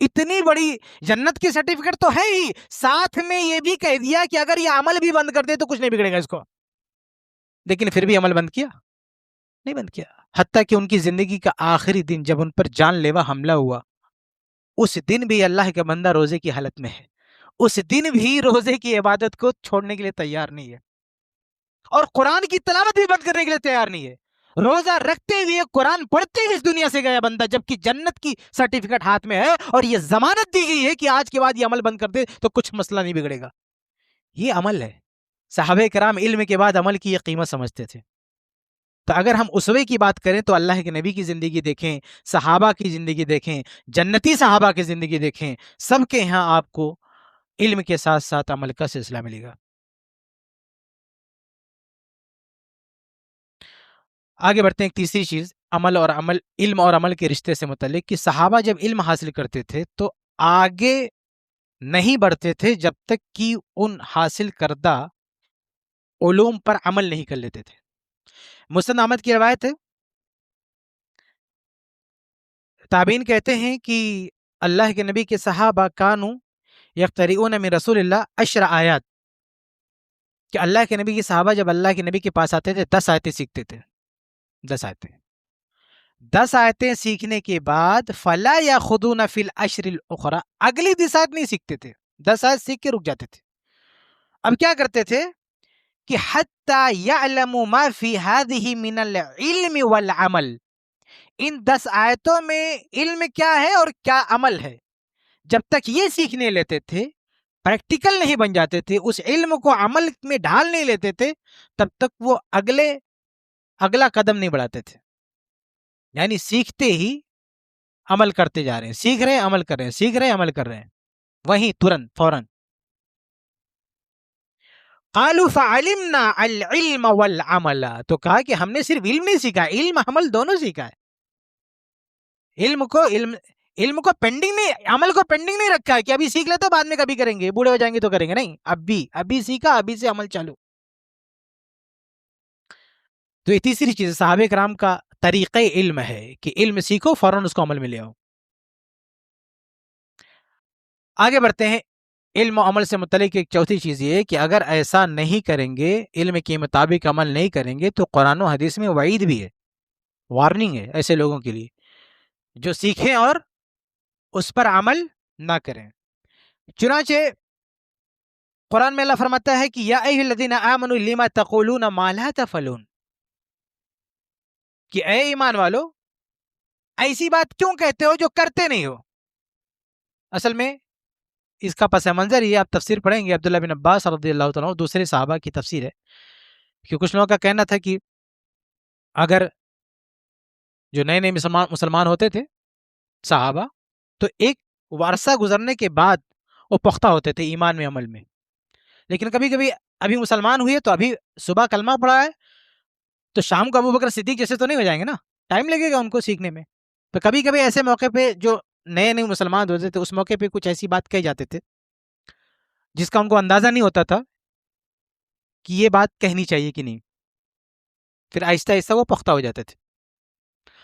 اتنی بڑی جنت کی سرٹیفکیٹ تو ہے ہی، ساتھ میں یہ بھی کہہ دیا کہ اگر یہ عمل بھی بند کر دے تو کچھ نہیں بگڑے گا اس کو، لیکن پھر بھی عمل بند کیا نہیں، بند کیا، حتیٰ کہ ان کی زندگی کا آخری دن جب ان پر جان لیوا حملہ ہوا، اس دن بھی اللہ کا بندہ روزے کی حالت میں ہے، اس دن بھی روزے کی عبادت کو چھوڑنے کے لیے تیار نہیں ہے، اور قرآن کی تلاوت بھی بند کرنے کے لیے تیار نہیں ہے، روزہ رکھتے ہوئے قرآن پڑھتے ہوئے اس دنیا سے گیا بندہ، جبکہ جنت کی سرٹیفکیٹ ہاتھ میں ہے اور یہ ضمانت دی گئی ہے کہ آج کے بعد یہ عمل بند کر دے تو کچھ مسئلہ نہیں بگڑے گا۔ یہ عمل ہے، صحابہ کرام علم کے بعد عمل کی یہ قیمت سمجھتے تھے۔ تو اگر ہم اسوے کی بات کریں تو اللہ کے نبی کی زندگی دیکھیں، صحابہ کی زندگی دیکھیں، جنتی صحابہ کی زندگی دیکھیں، سب کے یہاں آپ کو علم کے ساتھ ساتھ عمل کا سلسلہ ملے گا۔ آگے بڑھتے ہیں، ایک تیسری چیز علم اور عمل کے رشتے سے متعلق، کہ صحابہ جب علم حاصل کرتے تھے تو آگے نہیں بڑھتے تھے جب تک کہ ان حاصل کردہ علوم پر عمل نہیں کر لیتے تھے۔ مسند احمد کی روایت ہے، تابعین کہتے ہیں کہ اللہ کے نبی کے صحابہ کانو یقترئون من رسول اللہ 10 آیات، کہ اللہ کے نبی کے صحابہ جب اللہ کے نبی کے پاس آتے تھے 10 آیتیں سیکھتے تھے، 10 آیتیں، 10 آیتیں سیکھنے کے بعد فلا یاخذون فی العشر الاخری، اگلی 10 آیت نہیں سیکھتے تھے، 10 آیت سیکھ کے رک جاتے تھے۔ اب کیا کرتے تھے کہ حتی یعلم ما فی هذه من العلم والعمل، ان 10 آیتوں میں علم کیا ہے اور کیا عمل ہے، جب تک یہ سیکھنے لیتے تھے پریکٹیکل نہیں بن جاتے تھے، اس علم کو عمل میں ڈھال نہیں لیتے تھے، تب تک وہ اگلا قدم نہیں بڑھاتے تھے. یعنی سیکھتے ہی عمل کرتے جا رہے ہیں، سیکھ رہے ہیں عمل کر رہے ہیں، سیکھ رہے ہیں عمل کر رہے ہیں، وہیں ترنت فوراً. قالوا فعلمنا العلم والعمل، تو کہا کہ ہم نے صرف علم نہیں سیکھا، علم عمل دونوں سیکھا ہے. علم کو پینڈنگ نہیں، عمل کو پینڈنگ نہیں رکھا ہے کہ ابھی سیکھ لیتے بعد میں کبھی کریں گے، بوڑھے ہو جائیں گے تو کریں گے، نہیں، ابھی سیکھا، ابھی سے عمل چالو. تو یہ تیسری چیز صحابہ کرام کا طریقہ علم ہے کہ علم سیکھو فوراً اس کو عمل میں لے آؤ. آگے بڑھتے ہیں. علم و عمل سے متعلق ایک چوتھی چیز یہ ہے کہ اگر ایسا نہیں کریں گے، علم کے مطابق عمل نہیں کریں گے، تو قرآن و حدیث میں وعید بھی ہے، وارننگ ہے ایسے لوگوں کے لیے جو سیکھیں اور اس پر عمل نہ کریں. چنانچہ قرآن میں اللہ فرماتا ہے کہ یا ایھا الذین آمنوا لما تقولون ما لا تفعلون، کہ اے ایمان والو ایسی بات کیوں کہتے ہو جو کرتے نہیں ہو. اصل میں اس کا پس منظر یہ آپ تفسیر پڑھیں گے عبداللہ بن عباس رضی اللہ تعالیٰ عنہ، دوسرے صحابہ کی تفسیر ہے کہ کچھ لوگوں کا کہنا تھا کہ اگر جو نئے نئے مسلمان ہوتے تھے صحابہ، تو ایک عرصہ گزرنے کے بعد وہ پختہ ہوتے تھے ایمان میں عمل میں. لیکن کبھی کبھی ابھی مسلمان ہوئے تو ابھی صبح کلمہ پڑھا ہے تو شام کو ابو بکر صدیق جیسے تو نہیں ہو جائیں گے نا، ٹائم لگے گا ان کو سیکھنے میں. تو کبھی کبھی ایسے موقع پہ جو نئے نئے مسلمان ہوتے تھے اس موقع پہ کچھ ایسی بات کہے جاتے تھے جس کا ان کو اندازہ نہیں ہوتا تھا کہ یہ بات کہنی چاہیے کہ نہیں، پھر آہستہ آہستہ وہ پختہ ہو جاتے تھے.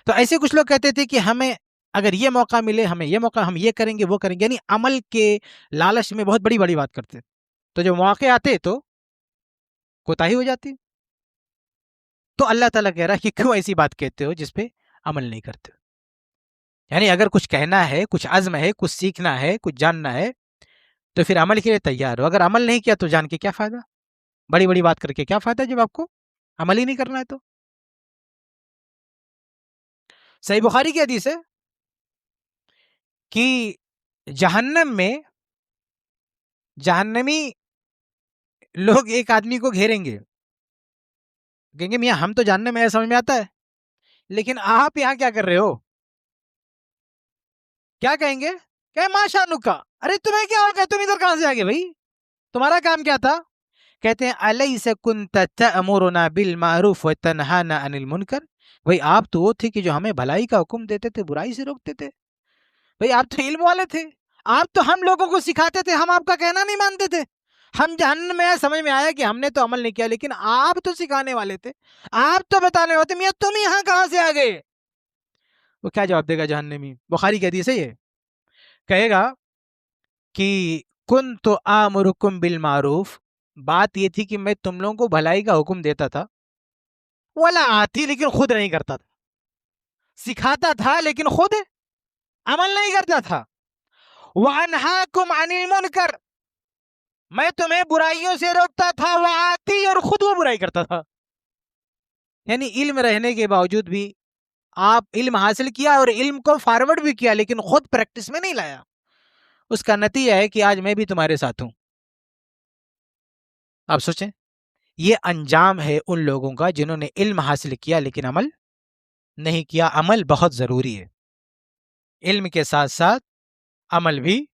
تو ایسے کچھ لوگ کہتے تھے کہ ہمیں اگر یہ موقع ملے، ہمیں یہ موقع، ہم یہ کریں گے وہ کریں گے، یعنی عمل کے لالچ میں بہت بڑی بڑی بات کرتے. تو جب مواقع آتے تو کوتاہی ہو جاتی. تو اللہ تعالیٰ کہہ رہا ہے کہ کیوں ایسی بات کہتے ہو جس پہ عمل نہیں کرتے. یعنی اگر کچھ کہنا ہے، کچھ عزم ہے، کچھ سیکھنا ہے، کچھ جاننا ہے تو پھر عمل کے لیے تیار ہو. اگر عمل نہیں کیا تو جان کے کیا فائدہ، بڑی بڑی بات کر کے کیا فائدہ جب آپ کو عمل ہی نہیں کرنا ہے. تو صحیح بخاری کی حدیث ہے کہ جہنم میں جہنمی لوگ ایک آدمی کو گھیریں گے، کہیں گے میاں ہم تو جاننے میں سمجھ میں آتا ہے لیکن آپ یہاں کیا کر رہے ہو. کیا کہیں گے کہ ماشاء نکا، ارے تمہیں کیا ہو گیا، تم ادھر کہاں سے آگے بھائی، تمہارا کام کیا تھا. کہتے ہیں الیس کنت تأمرنا بالمعروف وتنہانا عن المنکر، بھائی آپ تو وہ تھے کہ جو ہمیں بھلائی کا حکم دیتے تھے، برائی سے روکتے تھے. بھائی آپ تو علم والے تھے، آپ تو ہم لوگوں کو سکھاتے تھے، ہم آپ کا کہنا نہیں مانتے تھے. ہم جہنم میں سمجھ میں آیا کہ ہم نے تو عمل نہیں کیا، لیکن آپ تو سکھانے والے تھے، آپ تو بتانے ہوتے، میاں تم یہاں کہاں سے آ گئے. وہ کیا جواب دے گا جہنمی؟ بخاری کی حدیث ہے یہ، کہے گا کہ کنت آمرکم بالمعروف، بات یہ تھی کہ میں تم لوگوں کو بھلائی کا حکم دیتا تھا، ولا آتی لیکن خود نہیں کرتا تھا، سکھاتا تھا لیکن خود عمل نہیں کرتا تھا. وانہاکم عن المنکر، میں تمہیں برائیوں سے روکتا تھا، وآتی، اور خود وہ برائی کرتا تھا. یعنی علم رہنے کے باوجود بھی آپ علم حاصل کیا اور علم کو فارورڈ بھی کیا لیکن خود پریکٹس میں نہیں لایا. اس کا نتیجہ ہے کہ آج میں بھی تمہارے ساتھ ہوں. آپ سوچیں، یہ انجام ہے ان لوگوں کا جنہوں نے علم حاصل کیا لیکن عمل نہیں کیا. عمل بہت ضروری ہے، علم کے ساتھ ساتھ عمل بھی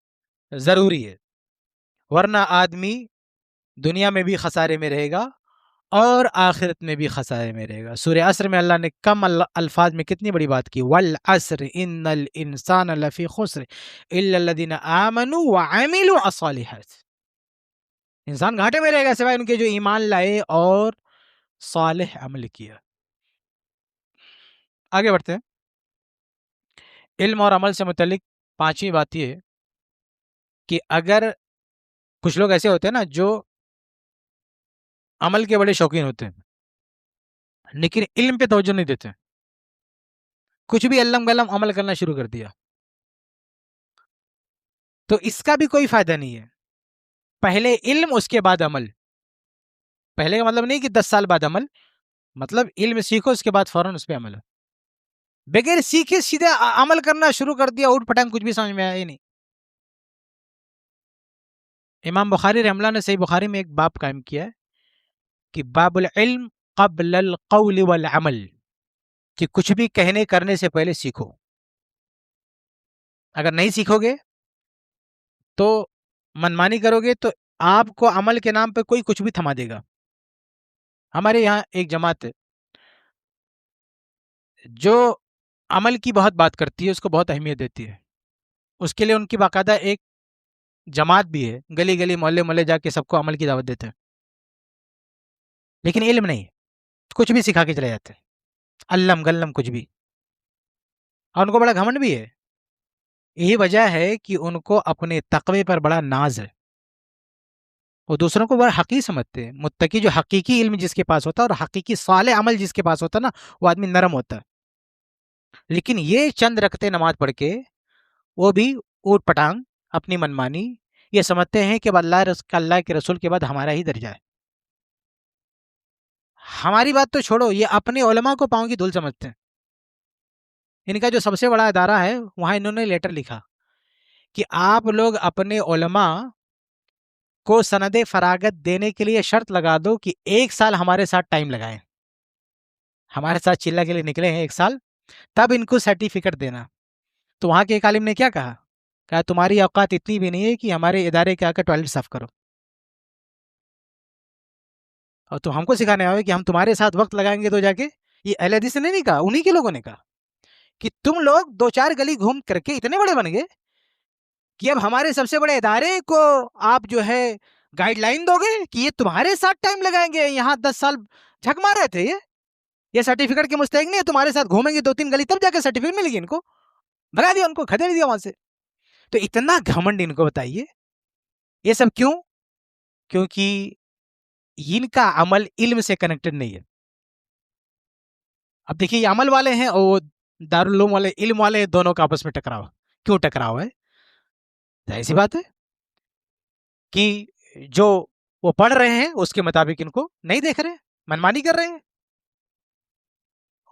ضروری ہے، ورنہ آدمی دنیا میں بھی خسارے میں رہے گا اور آخرت میں بھی خسارے میں رہے گا. سورہ عصر میں اللہ نے کم الفاظ میں کتنی بڑی بات کی، والعصر ان الانسان لفی خسر الا الذین آمنوا وعملوا الصالحات. انسان گھاٹے میں رہے گا سوائے ان کے جو ایمان لائے اور صالح عمل کیا. آگے بڑھتے ہیں. علم اور عمل سے متعلق پانچویں بات یہ ہے کہ اگر کچھ لوگ ایسے ہوتے ہیں نا جو عمل کے بڑے شوقین ہوتے ہیں لیکن علم پہ توجہ نہیں دیتے، کچھ بھی علم گلم عمل کرنا شروع کر دیا، تو اس کا بھی کوئی فائدہ نہیں ہے. پہلے علم اس کے بعد عمل. پہلے کا مطلب نہیں کہ 10 سال بعد عمل، مطلب علم سیکھو اس کے بعد فوراً اس پہ عمل. بغیر سیکھے سیدھے عمل کرنا شروع کر دیا، اوٹ پٹانگ کچھ بھی سمجھ میں آیا ہی نہیں. امام بخاری رحمہ اللہ نے صحیح بخاری میں ایک باب قائم کیا ہے کہ باب العلم قبل القول والعمل، کہ کچھ بھی کہنے کرنے سے پہلے سیکھو. اگر نہیں سیکھو گے تو منمانی کرو گے تو آپ کو عمل کے نام پہ کوئی کچھ بھی تھما دے گا. ہمارے یہاں ایک جماعت ہے جو عمل کی بہت بات کرتی ہے، اس کو بہت اہمیت دیتی ہے. اس کے لیے ان کی باقاعدہ ایک جماعت بھی ہے، گلی گلی محلے محلے جا کے سب کو عمل کی دعوت دیتے ہیں. لیکن علم نہیں، کچھ بھی سکھا کے چلے جاتے ہیں، علم گلم کچھ بھی. اور ان کو بڑا گھمنڈ بھی ہے. یہی وجہ ہے کہ ان کو اپنے تقوی پر بڑا ناز ہے. وہ دوسروں کو بڑا حقیر سمجھتے ہیں. متقی جو حقیقی علم جس کے پاس ہوتا ہے اور حقیقی صالح عمل جس کے پاس ہوتا ہے نا، وہ آدمی نرم ہوتا ہے. لیکن یہ چند رکھتے نماز پڑھ کے وہ بھی اوٹ پٹانگ اپنی منمانی یہ سمجھتے ہیں کہ اللہ کے رسول کے بعد ہمارا ہی درجہ ہے. ہماری بات تو چھوڑو، یہ اپنے علماء کو پاؤں کی دھول سمجھتے ہیں. ان کا جو سب سے بڑا ادارہ ہے وہاں انہوں نے لیٹر لکھا کہ آپ لوگ اپنے علماء کو سند فراغت دینے کے لیے شرط لگا دو کہ 1 سال ہمارے ساتھ ٹائم لگائیں، ہمارے ساتھ چلہ کے لیے نکلے ہیں 1 سال، تب ان کو سرٹیفکیٹ دینا. تو وہاں کے ایک عالم نے کیا کہا تمہاری اوقات اتنی بھی نہیں ہے کہ ہمارے ادارے کے آ کر ٹوائلٹ صاف کرو، اور تو ہم کو سکھانے آئے کہ ہم تمہارے ساتھ وقت لگائیں گے. تو جا کے یہ اہل حدیث نے نہیں کہا، انہی کے لوگوں نے کہا کہ تم لوگ 2-4 گلی گھوم کر کے اتنے بڑے بن گئے کہ اب ہمارے سب سے بڑے ادارے کو آپ جو ہے گائیڈ لائن دو گے کہ یہ تمہارے ساتھ ٹائم لگائیں گے. یہاں 10 سال جھک مار رہے تھے، یہ سرٹیفکیٹ کے مستحق نہیں ہے، تمہارے ساتھ گھومیں گے 2-3 گلی تب جا کے سرٹیفکیٹ ملے گی. ان کو بھگا دیا، ان کو کھدے دیا وہاں سے. تو اتنا گھمنڈ ان کو بتائیے. یہ سب کیوں؟ کیونکہ ان کا عمل علم سے کنیکٹڈ نہیں ہے. اب دیکھیے یہ عمل والے ہیں اور دارالعلوم والے علم والے، دونوں کا آپس میں ٹکراؤ. کیوں ٹکراؤ ہے؟ ظاہر سی بات ہے کہ جو وہ پڑھ رہے ہیں اس کے مطابق ان کو نہیں دیکھ رہے، منمانی کر رہے ہیں،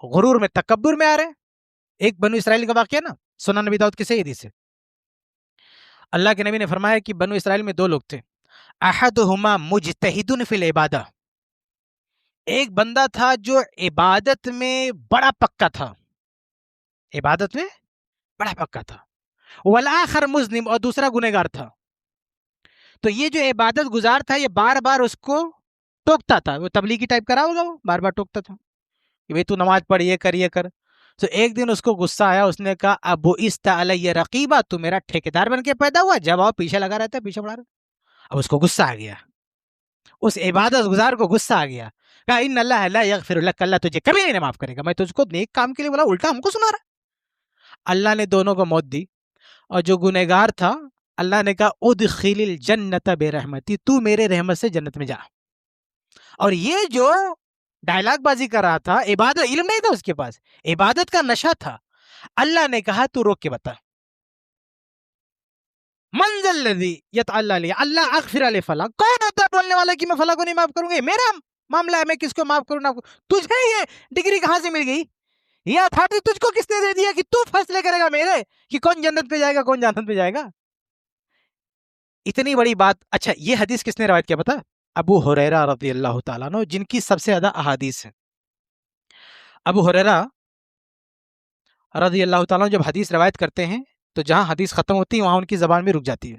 غرور میں تکبر میں آ رہے ہیں. ایک بنو اسرائیل کا واقعہ نا، سنن نبی داؤد کی صحیح حدیث ہے. اللہ کے نبی نے فرمایا کہ بنو اسرائیل میں 2 لوگ تھے، احدہما مجتہد فی العبادہ، ایک بندہ تھا جو عبادت میں بڑا پکا تھا، عبادت میں بڑا پکا تھا، والآخر مذنب، اور دوسرا گنہگار تھا. تو یہ جو عبادت گزار تھا یہ بار بار اس کو ٹوکتا تھا. وہ تبلیغی ٹائپ کرا ہوگا، وہ بار بار ٹوکتا تھا کہ بھئی تو نماز پڑھ، یہ کر یہ کر. تو ایک دن اس کو غصہ آیا، اس نے کہا ابو علی رقیبہ، تو میرا ٹھیکیدار بن کے پیدا ہوا، جب آؤ پیچھے لگا رہتا ہے، پیچھے پڑا رہتا. اب اس کو غصہ آ گیا، اس عبادت گزار کو غصہ آ گیا. کہا ان اللہ لا یغفر لک، اللہ تجھے کبھی نہیں معاف کرے گا. میں تجھ کو نیک کام کے لیے بولا، الٹا ہم کو سنا رہا. اللہ نے دونوں کو موت دی، اور جو گنہگار تھا اللہ نے کہا ادخل الجنت برحمتی، تو میرے رحمت سے جنت میں جا. اور یہ جو ڈائلاگ بازی کر رہا تھا، عبادت علم نہیں تھا اس کے پاس، عبادت کا نشہ تھا. اللہ نے کہا تو روک کے بتا، من ذا الذی یتعلی علی اللہ اغفر علی فلاں، کون ہوتا ہے بولنے والا کہ میں فلاں کو نہیں معاف کروں گا؟ میرا معاملہ ہے، میں کس کو معاف کروں نہ. تجھے یہ ڈگری کہاں سے مل گئی؟ یہ اتھارٹی تجھ کو کس نے دے دیا کہ تو فیصلے کرے گا میرے کہ کون جنت پہ جائے گا کون جہنم پہ جائے گا؟ اتنی بڑی بات. اچھا یہ حدیث کس نے روایت کیا پتا؟ ابو ہریرہ رضی اللہ تعالیٰ عنہ، جن کی سب سے زیادہ احادیث ہیں. ابو ہریرہ رضی اللہ تعالیٰ عنہ جب حدیث روایت کرتے ہیں تو جہاں حدیث ختم ہوتی ہے وہاں ان کی زبان بھی رک جاتی ہے.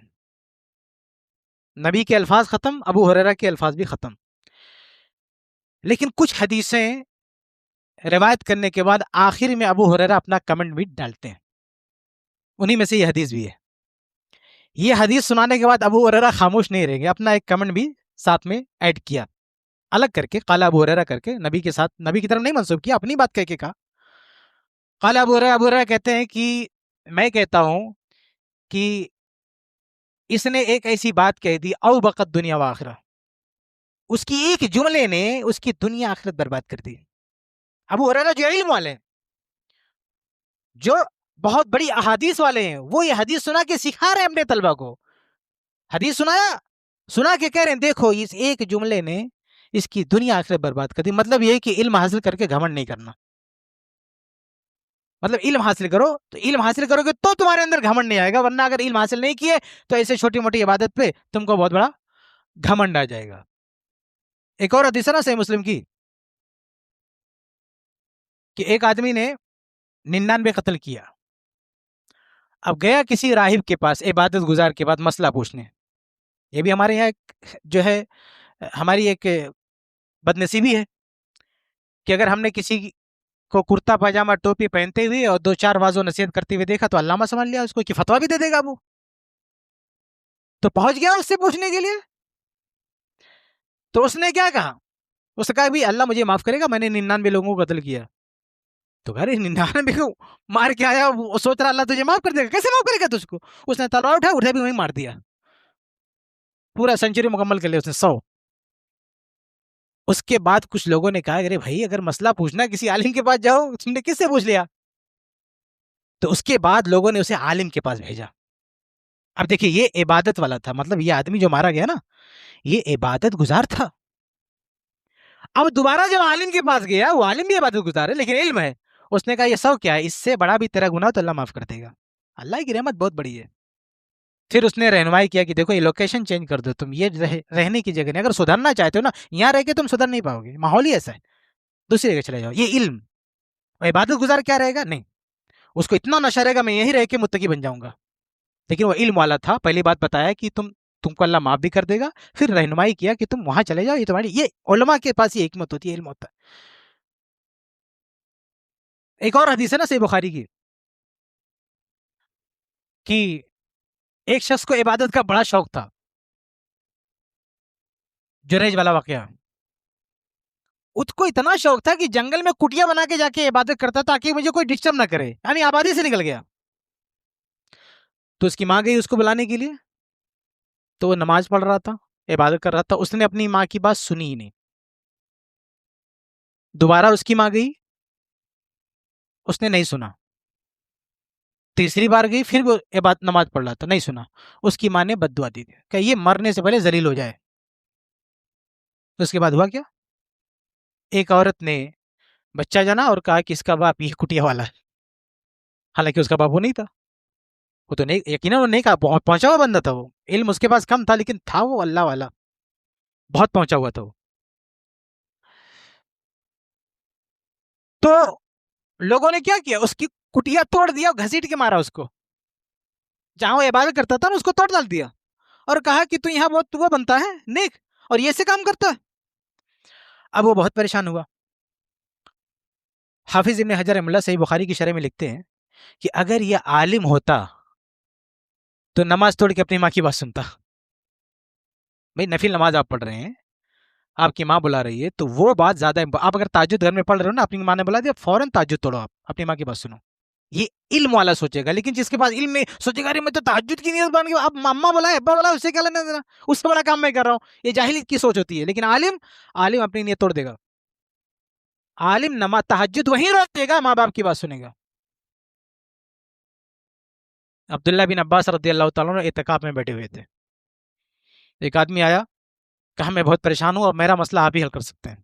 نبی کے الفاظ ختم، ابو ہریرہ کے الفاظ بھی ختم. لیکن کچھ حدیثیں روایت کرنے کے بعد آخر میں ابو ہریرہ اپنا کمنٹ بھی ڈالتے ہیں، انہی میں سے یہ حدیث بھی ہے. یہ حدیث سنانے کے بعد ابو ہریرہ خاموش نہیں رہ گئے، اپنا ایک کمنٹ بھی ساتھ میں ایڈ کیا، الگ کر کے قال ابو ہریرہ کر کے، نبی کے ساتھ، نبی کی طرف نہیں منسوب کیا، اپنی بات کہہ کے کہا. قال ابو ہریرہ کہتے ہیں کہ میں کہتا ہوں کہ اس نے ایک ایسی بات کہہ دی او بقت دنیا و آخرہ، اس کی ایک جملے نے اس کی دنیا آخرت برباد کر دی. ابو ہریرہ جو علم والے ہیں، جو بہت بڑی احادیث والے ہیں، وہ یہ حدیث سنا کے سکھا رہے ہیں اپنے طلبہ کو. حدیث سنا کے کہہ رہے ہیں دیکھو اس ایک جملے نے اس کی دنیا آخرت برباد کر دی. مطلب یہ کہ علم حاصل کر کے گھمنڈ نہیں کرنا. مطلب علم حاصل کرو، تو علم حاصل کرو گے تو تمہارے اندر گھمنڈ نہیں آئے گا، ورنہ اگر علم حاصل نہیں کیے تو ایسے چھوٹی موٹی عبادت پہ تم کو بہت بڑا گھمنڈ آ جائے گا۔ ایک اور حدیث ہے نا صحیح مسلم کی، کہ ایک آدمی نے 99 قتل کیا، اب گیا کسی راہب کے پاس، عبادت گزار کے پاس مسئلہ پوچھنے۔ یہ بھی ہمارے یہاں جو ہے ہماری ایک بد نصیبی ہے کہ اگر ہم نے کسی کو کرتا پاجامہ ٹوپی پہنتے ہوئے اور 2-4 واعظ و نصیحت کرتے ہوئے دیکھا تو علامہ سمجھ لیا اس کو، کہ فتویٰ بھی دے دے گا وہ، تو پہنچ گیا اس سے پوچھنے کے لیے۔ تو اس نے کیا کہا؟ اس نے کہا بھی اللہ مجھے معاف کرے گا، میں نے 99 لوگوں کو قتل کیا۔ تو کہہ رہے 99 کو مار کے آیا، وہ سوچ رہا اللہ تجھے معاف کر دے گا، کیسے معاف کرے گا تجھ کو؟ اس نے تلوار اٹھا بھی وہیں مار دیا، پورا سینچری مکمل کر لیا اس نے 100۔ اس کے بعد کچھ لوگوں نے کہا ارے بھائی اگر مسئلہ پوچھنا کسی عالم کے پاس جاؤ، تم نے کس سے پوچھ لیا؟ تو اس کے بعد لوگوں نے اسے عالم کے پاس بھیجا۔ اب دیکھیے یہ عبادت والا تھا، مطلب یہ آدمی جو مارا گیا نا یہ عبادت گزار تھا۔ اب دوبارہ جب عالم کے پاس گیا، وہ عالم بھی عبادت گزار ہے لیکن علم ہے، اس نے کہا یہ سو کیا ہے، اس سے بڑا بھی تیرا گناہ تو اللہ معاف کر دے گا، اللہ کی رحمت بہت بڑی ہے۔ پھر اس نے رہنمائی کیا کہ دیکھو یہ لوکیشن چینج کر دو، تم یہ رہنے کی جگہ نہیں، اگر سدھرنا چاہتے ہو نا یہاں رہ کے تم سدھر نہیں پاؤ گے، ماحول ہی ایسا ہے، دوسری جگہ چلے جاؤ۔ یہ علم اور عبادت گزار کیا رہے گا؟ نہیں، اس کو اتنا نشہ رہے گا میں یہیں رہ کے متقی بن جاؤں گا، لیکن وہ علم والا تھا۔ پہلی بات بتایا کہ تم کو اللہ معاف بھی کر دے گا، پھر رہنمائی کیا کہ تم وہاں چلے جاؤ، یہ تمہاری، یہ علماء کے پاس یہ حکمت ہوتی ہے، علم ہوتا ہے۔ ایک اور حدیث ہے نا صحیح بخاری کی، کہ ایک شخص کو عبادت کا بڑا شوق تھا، جریج والا واقعہ، اس کو اتنا شوق تھا کہ جنگل میں کٹیا بنا کے جا کے عبادت کرتا تاکہ مجھے کوئی ڈسٹرب نہ کرے، یعنی آبادی سے نکل گیا۔ تو اس کی ماں گئی اس کو بلانے کے لیے، تو وہ نماز پڑھ رہا تھا، عبادت کر رہا تھا، اس نے اپنی ماں کی بات سنی ہی نہیں۔ دوبارہ اس کی ماں گئی، اس نے نہیں سنا۔ تیسری بار گئی، پھر وہ عبادت نماز پڑھ رہا تھا، نہیں سنا۔ اس کی ماں نے بد دعا دی کہ یہ مرنے سے پہلے ذلیل ہو جائے۔ اس کے بعد ہوا کیا؟ ایک عورت نے بچہ جنا اور کہا کہ اس کا باپ یہ کٹیا والا ہے، حالانکہ اس کا باپ وہ نہیں تھا، وہ تو نہیں، یقیناً وہ نہیں کہا، پہنچا ہوا بندہ تھا، وہ علم اس کے پاس کم تھا لیکن تھا وہ اللہ والا، بہت پہنچا ہوا تھا وہ۔ تو لوگوں نے کیا کیا، اس کی کٹیا توڑ دیا، گھسیٹ کے مارا اس کو، جہاں وہ عبادت کرتا تھا نا اس کو توڑ ڈال دیا، اور کہا کہ تو یہاں بہت وہ بنتا ہے نیک اور یہ سے کام کرتا ہے۔ اب وہ بہت پریشان ہوا۔ حافظ ابن حجر رحمہ اللہ صحیح بخاری کی شرح میں لکھتے ہیں کہ اگر یہ عالم ہوتا تو نماز توڑ کے اپنی ماں کی بات سنتا۔ بھائی نفل نماز آپ پڑھ رہے ہیں، آپ کی ماں بلا رہی ہے، تو وہ بات زیادہ آپ اگر تہجد گھر میں پڑھ رہے ہو نا، اپنی ماں نے بلا دیا، فوراً تہجد توڑو، آپ اپنی ماں کی بات سنو۔ یہ علم والا سوچے گا، لیکن جس کے پاس علم نہیں سوچے گا ارے میں تو تہجد کی نیت بن گیا، اب ماما بلائے ابا بلائے اس سے کیا لینا دینا، اس سے بڑا کام میں کر رہا ہوں، یہ جاہل کی سوچ ہوتی ہے۔ لیکن عالم اپنی نیت توڑ دے گا، عالم نماز تہجد وہیں روک دے گا، ماں باپ کی بات سنے گا۔ عبداللہ بن عباس رضی اللہ تعالیٰ عنہ اعتکاف میں بیٹھے ہوئے تھے، ایک آدمی آیا، کہا میں بہت پریشان ہوں اور میرا مسئلہ آپ ہی حل کر سکتے ہیں۔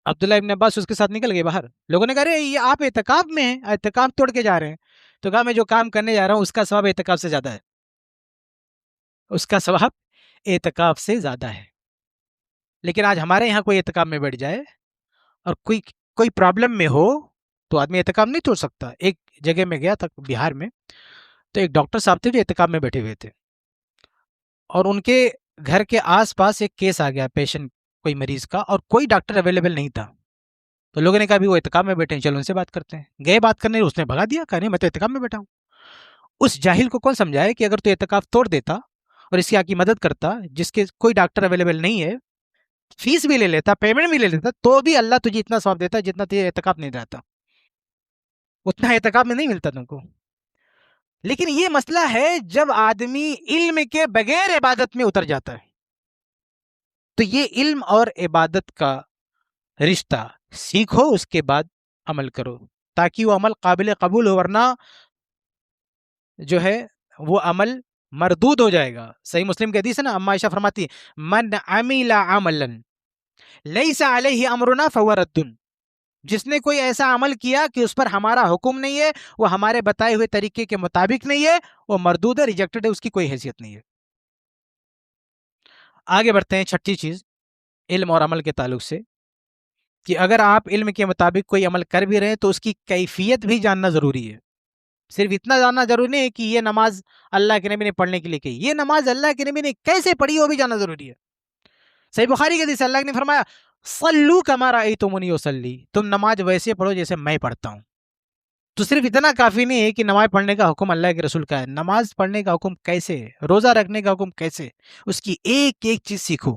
عبداللہ ابن عباس اس کے ساتھ نکل گئے باہر، لوگوں نے کہا رہے یہ آپ اعتکاف میں ہیں، اعتکاف توڑ کے جا رہے ہیں، تو کہا میں جو کام کرنے جا رہا ہوں اس کا ثواب اعتکاف سے زیادہ ہے، اس کا ثواب اعتکاف سے زیادہ ہے۔ لیکن آج ہمارے یہاں کوئی اعتکاف میں بیٹھ جائے اور کوئی پرابلم میں ہو تو آدمی اعتکاف نہیں توڑ سکتا۔ ایک جگہ میں گیا تھا بہار میں، تو ایک ڈاکٹر صاحب تھے جو اعتکاف میں بیٹھے ہوئے تھے، اور ان کے گھر کے آس پاس ایک کیس آ گیا پیشنٹ کوئی مریض کا، اور کوئی ڈاکٹر اویلیبل نہیں تھا، تو لوگوں نے کہا بھی وہ اعتکاف میں بیٹھے ہیں، چلو ان سے بات کرتے ہیں۔ گئے بات کرنے، اس نے بھگا دیا، کہا نہیں میں تو اعتکاف میں بیٹھا ہوں۔ اس جاہل کو کون سمجھائے کہ اگر تو اعتکاف توڑ دیتا اور اس کی آ کی مدد کرتا، جس کے کوئی ڈاکٹر اویلیبل نہیں ہے، فیس بھی لے لیتا، پیمنٹ بھی لے لیتا، تو بھی اللہ تجھے اتنا ثواب دیتا جتنا تجھے اعتکاف نہیں رہتا، اتنا اعتکاف میں نہیں ملتا تم کو۔ لیکن یہ مسئلہ ہے جب آدمی علم کے بغیر عبادت میں اتر جاتا ہے، تو یہ علم اور عبادت کا رشتہ سیکھو، اس کے بعد عمل کرو تاکہ وہ عمل قابل قبول ہو، ورنہ جو ہے وہ عمل مردود ہو جائے گا۔ صحیح مسلم کی حدیث ہے نا، اما عائشہ فرماتی ہیں من عمل عملا لیس علیہ امرنا فہو رد، جس نے کوئی ایسا عمل کیا کہ اس پر ہمارا حکم نہیں ہے، وہ ہمارے بتائے ہوئے طریقے کے مطابق نہیں ہے، وہ مردود ہے، ریجیکٹڈ ہے، اس کی کوئی حیثیت نہیں ہے۔ آگے بڑھتے ہیں، چھٹی چیز علم اور عمل کے تعلق سے، کہ اگر آپ علم کے مطابق کوئی عمل کر بھی رہے ہیں تو اس کی کیفیت بھی جاننا ضروری ہے۔ صرف اتنا جاننا ضروری نہیں ہے کہ یہ نماز اللہ کے نبی نے پڑھنے کے لیے کہی، یہ نماز اللہ کے نبی نے کیسے پڑھی وہ بھی جاننا ضروری ہے۔ صحیح بخاری کے حدیث اللہ نے فرمایا صلو کما رأیتمونی اصلی، تم نماز ویسے پڑھو جیسے میں پڑھتا ہوں۔ تو صرف اتنا کافی نہیں ہے کہ نماز پڑھنے کا حکم اللہ کے رسول کا ہے، نماز پڑھنے کا حکم کیسے ہے، روزہ رکھنے کا حکم کیسے ہے، اس کی ایک ایک چیز سیکھو۔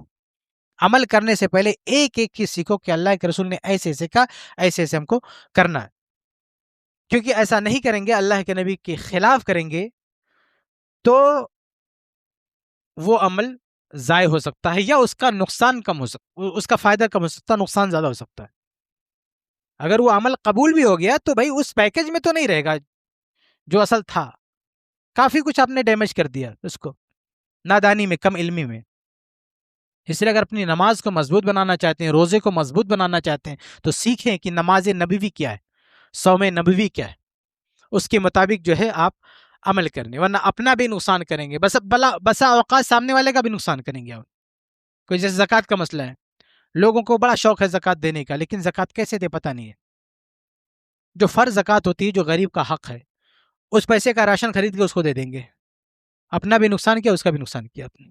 عمل کرنے سے پہلے ایک ایک چیز سیکھو کہ اللہ کے رسول نے ایسے سیکھا، ایسے ایسے ہم کو کرنا ہے۔ کیونکہ ایسا نہیں کریں گے، اللہ کے نبی کے خلاف کریں گے تو وہ عمل ضائع ہو سکتا ہے، یا اس کا نقصان کم ہو سکتا، اس کا فائدہ کم ہو سکتا ہے، نقصان زیادہ ہو سکتا ہے۔ اگر وہ عمل قبول بھی ہو گیا تو بھائی اس پیکج میں تو نہیں رہے گا جو اصل تھا، کافی کچھ آپ نے ڈیمیج کر دیا اس کو، نادانی میں، کم علمی میں۔ اس لیے اگر اپنی نماز کو مضبوط بنانا چاہتے ہیں، روزے کو مضبوط بنانا چاہتے ہیں، تو سیکھیں کہ نماز نبوی کیا ہے، صوم نبوی کیا ہے، اس کے مطابق جو ہے آپ عمل کرنے، ورنہ اپنا بھی نقصان کریں گے، بسا اوقات سامنے والے کا بھی نقصان کریں گے آپ۔ کوئی جیسے زکوٰۃ کا مسئلہ ہے، لوگوں کو بڑا شوق ہے زکوٰۃ دینے کا، لیکن زکوٰۃ کیسے دے پتہ نہیں ہے۔ جو فرض زکوٰۃ ہوتی ہے، جو غریب کا حق ہے، اس پیسے کا راشن خرید کے اس کو دے دیں گے، اپنا بھی نقصان کیا، اس کا بھی نقصان کیا آپ نے۔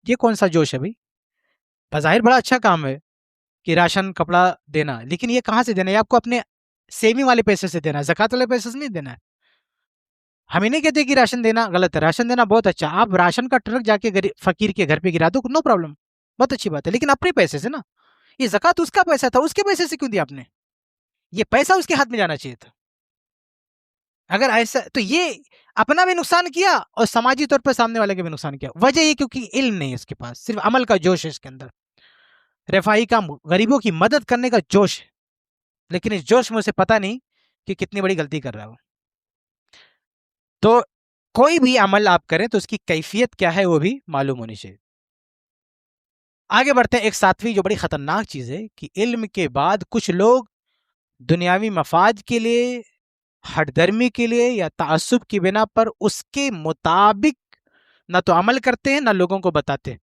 یہ کون سا جوش ہے بھائی؟ بظاہر بڑا اچھا کام ہے کہ راشن کپڑا دینا، لیکن یہ کہاں سے دینا ہے؟ آپ کو اپنے سیونگ والے پیسے سے دینا ہے، زکوٰۃ والے پیسے سے نہیں دینا ہے۔ ہم ہی نہیں کہتے کہ راشن دینا غلط ہے، راشن دینا بہت اچھا، آپ راشن کا ٹرک جا کے فقیر کے گھر پہ گرا دو، نو پرابلم، بہت اچھی بات ہے، لیکن اپنے پیسے سے نا۔ یہ زکوٰۃ اس کا پیسہ تھا، اس کے پیسے سے کیوں دیا آپ نے؟ یہ پیسہ اس کے ہاتھ میں جانا چاہیے تھا۔ اگر ایسا تو یہ اپنا بھی نقصان کیا اور سماجی طور پر سامنے والے کا بھی نقصان کیا، وجہ یہ کیونکہ علم نہیں ہے اس کے پاس، صرف عمل کا جوش ہے اس کے اندر، رفاہی کا، غریبوں کی مدد کرنے کا جوش ہے، لیکن اس جوش میں اسے پتہ نہیں کہ کتنی بڑی غلطی کر رہا ہو۔ تو کوئی بھی عمل آپ کریں تو اس کی کیفیت کیا ہے وہ بھی معلوم ہونی چاہیے۔ آگے بڑھتے ہیں، ایک ساتویں جو بڑی خطرناک چیز ہے کہ علم کے بعد کچھ لوگ دنیاوی مفاد کے لیے، ہٹ درمی کے لیے یا تعصب کی بنا پر اس کے مطابق نہ تو عمل کرتے ہیں نہ لوگوں کو بتاتے ہیں۔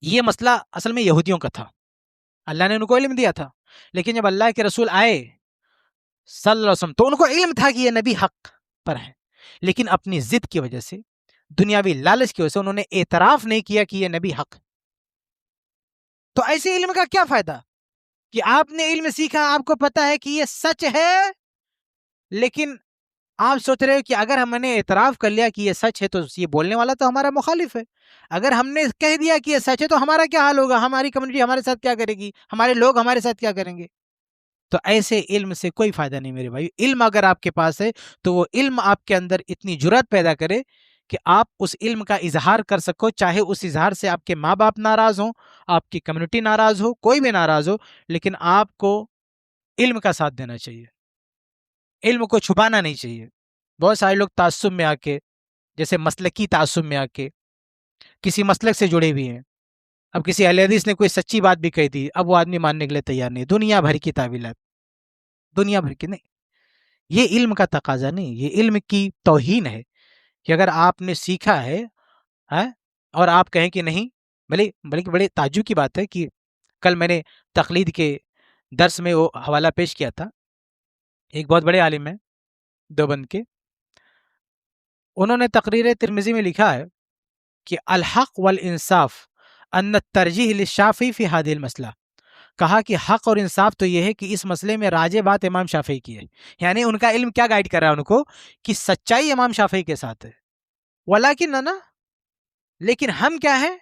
یہ مسئلہ اصل میں یہودیوں کا تھا، اللہ نے ان کو علم دیا تھا، لیکن جب اللہ کے رسول آئے صلی اللہ علیہ وسلم تو ان کو علم تھا کہ یہ نبی حق پر ہے، لیکن اپنی ضد کی وجہ سے، دنیاوی لالچ کی وجہ سے انہوں نے اعتراف نہیں کیا کہ یہ نبی حق۔ تو ایسے علم کا کیا فائدہ کہ آپ نے علم سیکھا، آپ کو پتا ہے کہ یہ سچ ہے، لیکن آپ سوچ رہے ہو کہ اگر ہم نے اعتراف کر لیا کہ یہ سچ ہے تو یہ بولنے والا تو ہمارا مخالف ہے، اگر ہم نے کہہ دیا کہ یہ سچ ہے تو ہمارا کیا حال ہوگا، ہماری کمیونٹی ہمارے ساتھ کیا کرے گی، ہمارے لوگ ہمارے ساتھ کیا کریں گے۔ تو ایسے علم سے کوئی فائدہ نہیں میرے بھائی۔ علم اگر آپ کے پاس ہے تو وہ علم آپ کے اندر اتنی جرات پیدا کرے کہ آپ اس علم کا اظہار کر سکو، چاہے اس اظہار سے آپ کے ماں باپ ناراض ہوں، آپ کی کمیونٹی ناراض ہو، کوئی بھی ناراض ہو، لیکن آپ کو علم کا ساتھ دینا چاہیے، علم کو چھپانا نہیں چاہیے۔ بہت سارے لوگ تعصب میں آ کے، جیسے مسلکی تعصب میں آ کے کسی مسلک سے جڑے ہوئے ہیں، اب کسی اہل حدیث نے کوئی سچی بات بھی کہی تھی، اب وہ آدمی ماننے کے لیے تیار نہیں، دنیا بھر کی تعویلات، دنیا بھر کی نہیں۔ یہ علم کا تقاضا نہیں، یہ علم کی توہین ہے کہ اگر آپ نے سیکھا ہے اور آپ کہیں کہ نہیں، بلکہ بڑے تعجب کی بات ہے کہ کل میں نے تقلید کے درس میں وہ حوالہ پیش کیا تھا، ایک بہت بڑے عالم ہیں دیوبند کے، انہوں نے تقریر ترمذی میں لکھا ہے کہ الحق والانصاف ان الترجیح للشافعی فی هذه المسئلہ، کہا کہ حق اور انصاف تو یہ ہے کہ اس مسئلے میں راجح بات امام شافعی کی ہے، یعنی ان کا علم کیا گائیڈ کر رہا ہے ان کو کہ سچائی امام شافعی کے ساتھ ہے، ولیکن لیکن ہم کیا ہیں،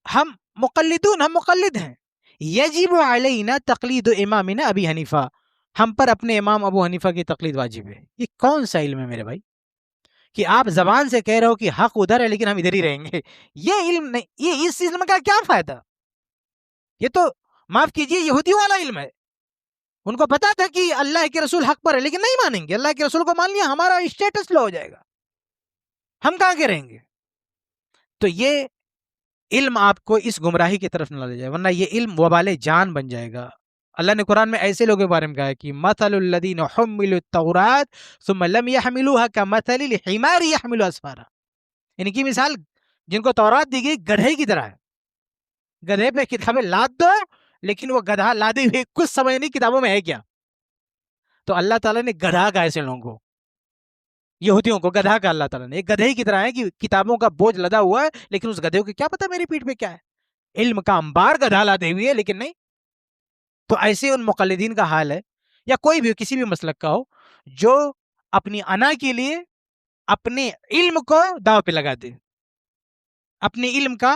ہم مقلدون، ہم مقلد ہیں، یجب علینا تقلید امامنا ابی حنیفہ، ہم پر اپنے امام ابو حنیفہ کی تقلید واجب ہے۔ یہ کون سا علم ہے میرے بھائی کہ آپ زبان سے کہہ رہے ہو کہ حق ادھر ہے لیکن ہم ادھر ہی رہیں گے؟ یہ علم نہیں، یہ اس علم کا کیا فائدہ؟ یہ تو معاف کیجئے یہودیوں والا علم ہے، ان کو پتا تھا کہ اللہ کے رسول حق پر ہے لیکن نہیں مانیں گے، اللہ کے رسول کو مان لیا ہمارا اسٹیٹس لو ہو جائے گا، ہم کہاں کے رہیں گے؟ تو یہ علم آپ کو اس گمراہی کی طرف نہ لے جائے، ورنہ یہ علم وبال جان بن جائے گا، اللہ نے قرآن میں ایسے لوگوں کے بارے میں کہا ہے کہ مثل الذین حملوا التوراۃ ثم لم يحملوها كمثل الحمار يحمل اسفارا، ان کی مثال جن کو تورات دی گئی گدھے کی طرح ہے، گدھے پہ کتابیں لاد دو لیکن وہ گدھا لادے ہوئے کچھ سمجھ نہیں کتابوں میں ہے کیا. تو اللہ تعالیٰ نے گدھا کا ایسے لوگوں کو، یہودیوں کو گدھا کا اللہ تعالیٰ نے ایک گدھے کی طرح ہے کہ کتابوں کا بوجھ لدا ہوا ہے لیکن اس گدھے کو کیا پتا میری پیٹھ پہ کیا ہے، علم کا انبار گدھا لادے ہوئے ہے لیکن نہیں. تو ایسے ان مقلدین کا حال ہے، یا کوئی بھی کسی بھی مسلک کا ہو جو اپنی انا کے لیے اپنے علم کو داؤ پہ لگا دے، اپنے علم کا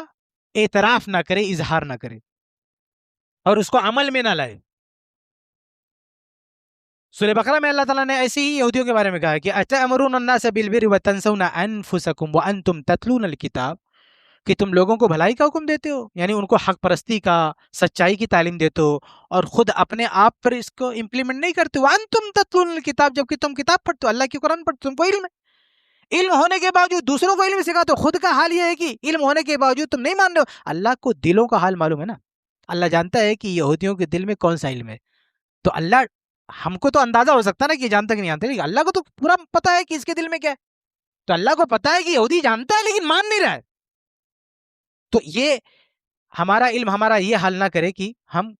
اعتراف نہ کرے، اظہار نہ کرے اور اس کو عمل میں نہ لائے. سورہ بقرہ میں اللہ تعالیٰ نے ایسے ہی یہودیوں کے بارے میں کہا کہ اتأمرون الناس بالبر وتنسون انفسکم وانتم تتلون الکتاب، کہ تم لوگوں کو بھلائی کا حکم دیتے ہو، یعنی ان کو حق پرستی کا، سچائی کی تعلیم دیتے ہو، اور خود اپنے آپ پر اس کو امپلیمنٹ نہیں کرتے. وانتم تتلون الکتاب، جبکہ تم کتاب پڑھتے ہو، اللہ کی قرآن پڑھتے ہو، تم کو علم ہے، علم ہونے کے باوجود دوسروں کو علم سکھاتے ہو. خود کا حال یہ ہے کہ علم ہونے کے باوجود تم نہیں مان رہے ہو. اللہ کو دلوں کا حال معلوم ہے نا، اللہ جانتا ہے کہ یہودیوں کے دل میں کون سا علم ہے. تو اللہ، ہم کو تو اندازہ ہو سکتا ہے نا کہ جانتا کہ نہیں جانتا، لیکن اللہ کو تو پورا پتا ہے کہ اس کے دل میں کیا ہے. تو اللہ کو پتا ہے کہ یہودی جانتا ہے لیکن مان نہیں رہا ہے. تو یہ ہمارا علم ہمارا یہ حل نہ کرے کہ ہم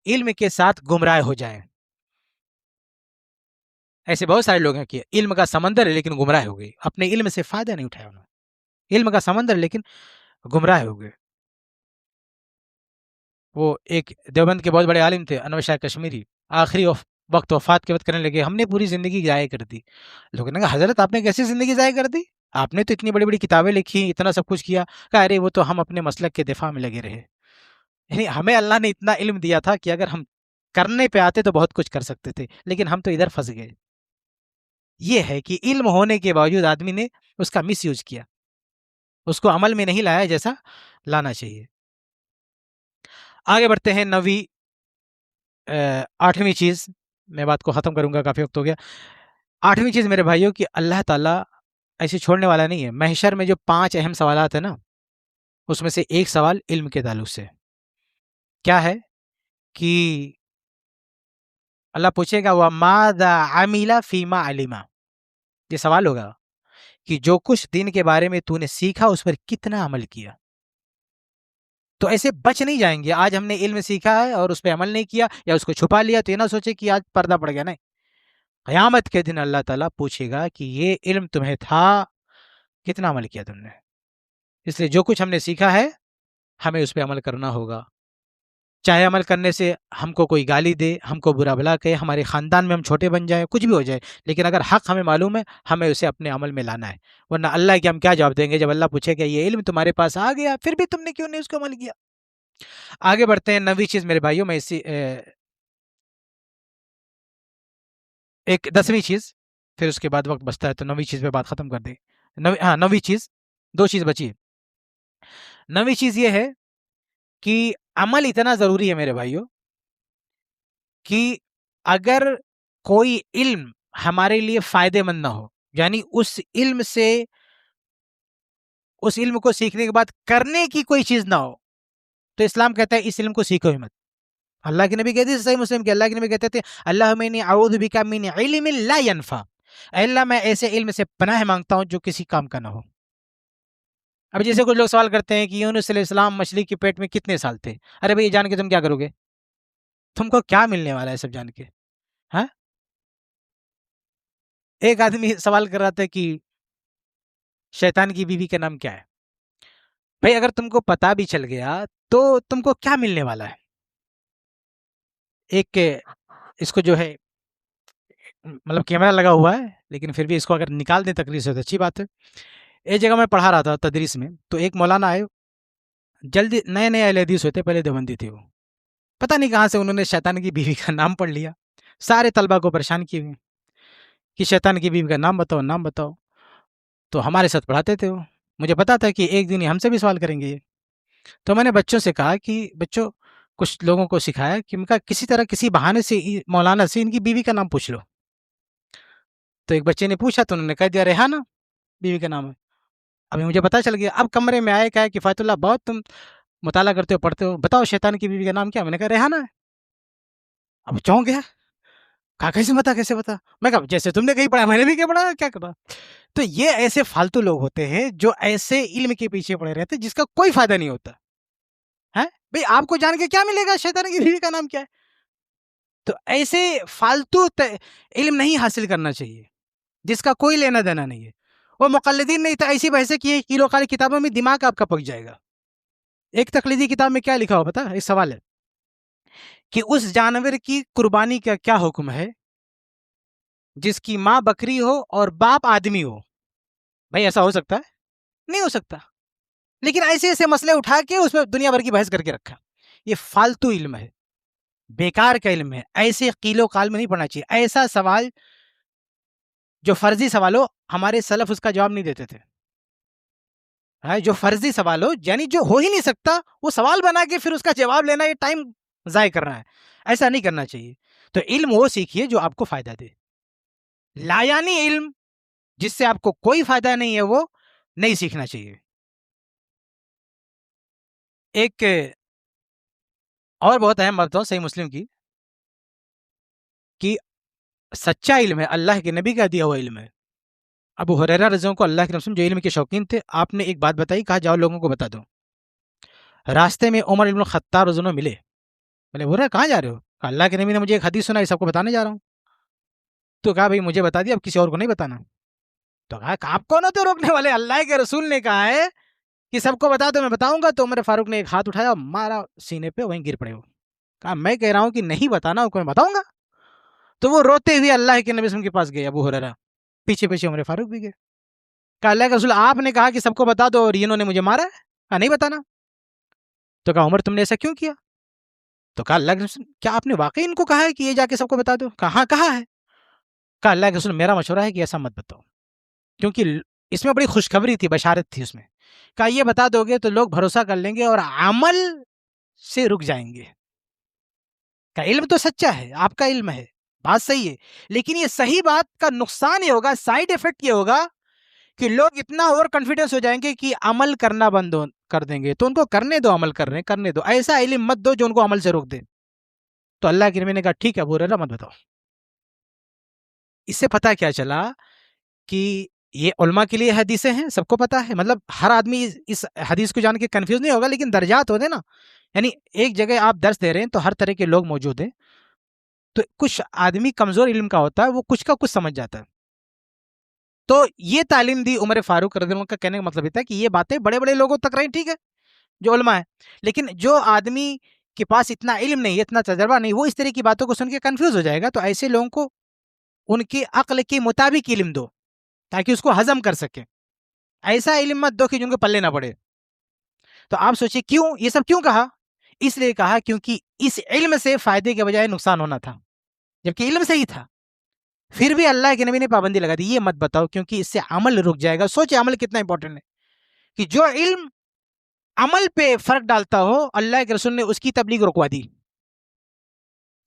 علم کے ساتھ گمراہ ہو جائیں. ایسے بہت سارے لوگ ہیں کہ علم کا سمندر ہے لیکن گمراہ ہو گئے، اپنے علم سے فائدہ نہیں اٹھایا انہوں نے. علم کا سمندر لیکن گمراہ ہو گئے. وہ ایک دیوبند کے بہت بڑے عالم تھے انور شاہ کشمیری، آخری وقت وفات کے وقت کرنے لگے ہم نے پوری زندگی ضائع کر دی. لوگوں نے کہا حضرت آپ نے کیسی زندگی ضائع کر دی، آپ نے تو اتنی بڑی بڑی کتابیں لکھی، اتنا سب کچھ کیا. کہا ارے وہ تو ہم اپنے مسلک کے دفاع میں لگے رہے. یعنی ہمیں اللہ نے اتنا علم دیا تھا کہ اگر ہم کرنے پہ آتے تو بہت کچھ کر سکتے تھے، لیکن ہم تو ادھر پھنس گئے. یہ ہے کہ علم ہونے کے باوجود آدمی نے اس کا مس یوز کیا، اس کو عمل میں نہیں لایا جیسا لانا چاہیے. آگے بڑھتے ہیں 8ویں چیز، میں بات کو ختم کروں گا، کافی وقت ہو گیا. 8ویں چیز میرے بھائیوں کہ اللہ تعالیٰ ایسے چھوڑنے والا نہیں ہے. محشر میں جو 5 اہم سوالات ہیں نا، اس میں سے ایک سوال علم کے تعلق سے کیا ہے کہ اللہ پوچھے گا وَمَاذَا عَمِلَ فِيمَا عَلِمَ، یہ سوال ہوگا کہ جو کچھ دین کے بارے میں تو نے سیکھا اس پر کتنا عمل کیا. تو ایسے بچ نہیں جائیں گے. آج ہم نے علم سیکھا ہے اور اس پہ عمل نہیں کیا یا اس کو چھپا لیا تو یہ نہ سوچے کہ آج پردہ پڑ گیا. نہیں، قیامت کے دن اللہ تعالیٰ پوچھے گا کہ یہ علم تمہیں تھا، کتنا عمل کیا تم نے. اس لیے جو کچھ ہم نے سیکھا ہے ہمیں اس پہ عمل کرنا ہوگا. چاہے عمل کرنے سے ہم کو کوئی گالی دے، ہم کو برا بھلا کہے، ہمارے خاندان میں ہم چھوٹے بن جائیں، کچھ بھی ہو جائے، لیکن اگر حق ہمیں معلوم ہے ہمیں اسے اپنے عمل میں لانا ہے. ورنہ اللہ کے ہم کیا جواب دیں گے جب اللہ پوچھے کہ یہ علم تمہارے پاس آ گیا پھر بھی تم نے کیوں نہیں اس کو عمل کیا. آگے بڑھتے ہیں. 9ویں چیز میرے بھائیوں، میں اسی ایک 10ویں چیز، پھر اس کے بعد وقت بچتا ہے تو 9ویں چیز پہ بات ختم کر دیں. 9ویں چیز، 2 چیز بچی. 9ویں چیز یہ ہے کہ عمل اتنا ضروری ہے میرے بھائیوں کہ اگر کوئی علم ہمارے لیے فائدے مند نہ ہو، یعنی اس علم کو سیکھنے کے بعد کرنے کی کوئی چیز نہ ہو، تو اسلام کہتا ہے اس علم کو سیکھو ہی مت. اللہ کے نبی کہتے ہیں صحیح مسلم کے، اللہ کے نبی کہتے تھے اللہم انی اعوذ بک من علم لا ینفع، اے اللہ میں ایسے علم سے پناہ مانگتا ہوں جو کسی کام کا نہ ہو. اب جیسے کچھ لوگ سوال کرتے ہیں کہ یونس علیہ السلام مچھلی کے پیٹ میں کتنے سال تھے. ارے بھائی جان کے تم کیا کرو گے، تم کو کیا ملنے والا ہے سب جان کے. ہاں، ایک آدمی سوال کر رہا تھا کہ شیطان کی بیوی کا نام کیا ہے. بھائی اگر تم کو پتا بھی چل گیا تو تم کو کیا ملنے والا ہے. ایک اس کو جو ہے مطلب کیمرہ لگا ہوا ہے لیکن پھر بھی اس کو اگر نکال دیں تقریر سے تو اچھی بات ہے. ایک جگہ میں پڑھا رہا تھا تدریس میں، تو ایک مولانا آئے، جلدی نئے اہل حدیث ہوتے، پہلے دیوبندی تھے وہ، پتہ نہیں کہاں سے انہوں نے شیطان کی بیوی کا نام پڑھ لیا. سارے طلبہ کو پریشان کیے ہوئے کہ شیطان کی بیوی کا نام بتاؤ، نام بتاؤ. تو ہمارے ساتھ پڑھاتے تھے وہ، مجھے پتا تھا کہ ایک دن ہم سے بھی سوال کریں گے یہ. تو میں نے بچوں سے کہا کہ بچوں، کچھ لوگوں کو سکھایا کہ ان کا کسی طرح کسی بہانے سے مولانا سے ان کی بیوی کا نام پوچھ لو. تو ایک بچے نے پوچھا تو انہوں نے کہہ دیا ریحانہ بیوی کا نام ہے. ابھی مجھے پتا چل گیا. اب کمرے میں آئے، کہا کہ فاتح اللہ بہت تم مطالعہ کرتے ہو، پڑھتے ہو، بتاؤ شیطان کی بیوی کا نام کیا. میں نے کہا ریحانہ ہے. اب چونک گیا, کہا کیسے بتا, میں کہا جیسے تم نے کہیں پڑھا میں نے بھی کیا پڑھا, کیا کرا. تو یہ ایسے فالتو لوگ ہوتے ہیں جو ایسے علم کے پیچھے پڑے رہتے جس کا کوئی فائدہ نہیں ہوتا ہے. بھئی آپ کو جان کے کیا ملے گا شیطان کی بیوی کا نام کیا ہے. تو ایسے فالتو علم نہیں حاصل کرنا چاہیے جس کا کوئی لینا دینا نہیں ہے. وہ مقلدین نے ایسی بحثیں کی ہے, کیلو خالی کتابوں میں دماغ آپ کا پک جائے گا. ایک تقلیدی کتاب میں کیا لکھا ہو پتا, ایک سوال ہے کہ اس جانور کی قربانی کا کیا حکم ہے جس کی ماں بکری ہو اور باپ آدمی ہو. بھائی ایسا ہو سکتا ہے؟ نہیں ہو سکتا. لیکن ایسے ایسے مسئلے اٹھا کے اس میں دنیا بھر کی بحث کر کے رکھا. یہ فالتو علم ہے, بیکار کا علم ہے. ایسے قیل و قال میں نہیں پڑھنا چاہیے. ایسا سوال جو فرضی سوال ہو, ہمارے سلف اس کا جواب نہیں دیتے تھے. جو فرضی سوال ہو یعنی جو ہو ہی نہیں سکتا, وہ سوال بنا کے پھر اس کا جواب لینا, یہ ٹائم ضائع کرنا ہے. ایسا نہیں کرنا چاہیے. تو علم وہ سیکھیے جو آپ کو فائدہ دے. لایانی علم جس سے آپ کو کوئی فائدہ نہیں ہے وہ نہیں سیکھنا چاہیے. ایک اور بہت اہم بات ہو صحیح مسلم کی کہ سچا علم ہے اللہ کے نبی کا دیا ہوا علم ہے. ابو ہریرہ رضی اللہ عنہ کو اللہ کے رسول جو علم کے شوقین تھے, آپ نے ایک بات بتائی, کہا جاؤ لوگوں کو بتا دو. راستے میں عمر ابن الخطاب رضی اللہ عنہ ملے. بولے بول رہے کہاں جا رہے ہو؟ کہا اللہ کے نبی نے مجھے ایک حدیث سنا, سب کو بتانے جا رہا ہوں. تو کہا بھائی مجھے بتا دیا, اب کسی اور کو نہیں بتانا. تو کہا آپ کون ہوتے روکنے والے, اللہ کے رسول نے کہا ہے کہ سب کو بتا دو, میں بتاؤں گا. تو عمر فاروق نے ایک ہاتھ اٹھایا, مارا سینے پہ, وہیں گر پڑے ہو. کہا میں کہہ رہا ہوں کہ نہیں بتانا, کو میں بتاؤں گا. تو وہ روتے ہوئے اللہ کے نبی کے پاس گئے. ابو ہریرہ پیچھے پیچھے عمر فاروق بھی گئے. کہا اللہ کے رسول آپ نے کہا کہ سب کو بتا دو اور انہوں نے مجھے مارا ہے, کہا نہیں بتانا. تو کہا عمر تم نے ایسا کیوں کیا؟ تو کہا اللہ کے رسول کیا آپ نے واقعی ان کو کہا ہے کہ یہ جا کے سب کو بتا دو؟ کہا ہاں کہا ہے. کہا اللہ کے رسول میرا مشورہ ہے کہ ایسا مت بتاؤ, کیونکہ اس میں بڑی خوشخبری تھی, بشارت تھی اس میں. کہا یہ بتا دو گے تو لوگ بھروسہ کر لیں گے اور عمل سے رک جائیں گے. کہا علم تو سچا ہے, آپ کا علم ہے, بات صحیح ہے, لیکن یہ صحیح بات کا نقصان یہ ہوگا, سائیڈ ایفیکٹ یہ ہوگا کہ لوگ اتنا اوور کانفیڈنس ہو جائیں گے کہ عمل کرنا بند کر دیں گے. تو ان کو کرنے دو, عمل کر رہے ہیں کرنے دو, ایسا علم مت دو جو ان کو عمل سے روک دے. تو اللہ کے نبی نے کہا ٹھیک ہے ابو ہریرہ مت بتاؤ. اس سے پتہ کیا چلا کہ یہ علماء کے لیے حدیثیں ہیں, سب کو پتا ہے. مطلب ہر آدمی اس حدیث کو جان کے کنفیوز نہیں ہوگا, لیکن درجات ہوتے نا, یعنی ایک جگہ آپ درس دے رہے ہیں تو ہر طرح کے لوگ موجود ہیں. تو کچھ آدمی کمزور علم کا ہوتا ہے, وہ کچھ کا کچھ سمجھ جاتا ہے. تو یہ تعلیم دی عمر فاروق رضی اللہ عنہ کا. کہنے کا مطلب یہ تھا کہ یہ باتیں بڑے بڑے لوگوں تک رہیں, ٹھیک ہے, جو علماء ہیں, لیکن جو آدمی کے پاس اتنا علم نہیں, اتنا تجربہ نہیں, وہ اس طرح کی باتوں کو سن کے کنفیوز ہو جائے گا. تو ایسے لوگوں کو ان کی عقل کے مطابق علم دو تاکہ اس کو ہضم کر سکیں. ایسا علم مت دو کہ جن کو پلے نہ پڑے. تو آپ سوچیں کیوں یہ سب کیوں کہا؟ اس لیے کہا کیونکہ اس علم سے فائدے کے بجائے نقصان ہونا تھا, جبکہ علم صحیح تھا. پھر بھی اللہ کے نبی نے پابندی لگا دی, یہ مت بتاؤ کیونکہ اس سے عمل رک جائے گا. سوچے عمل کتنا امپورٹنٹ ہے, کہ جو علم عمل پہ فرق ڈالتا ہو, اللہ کے رسول نے اس کی تبلیغ رکوا دی.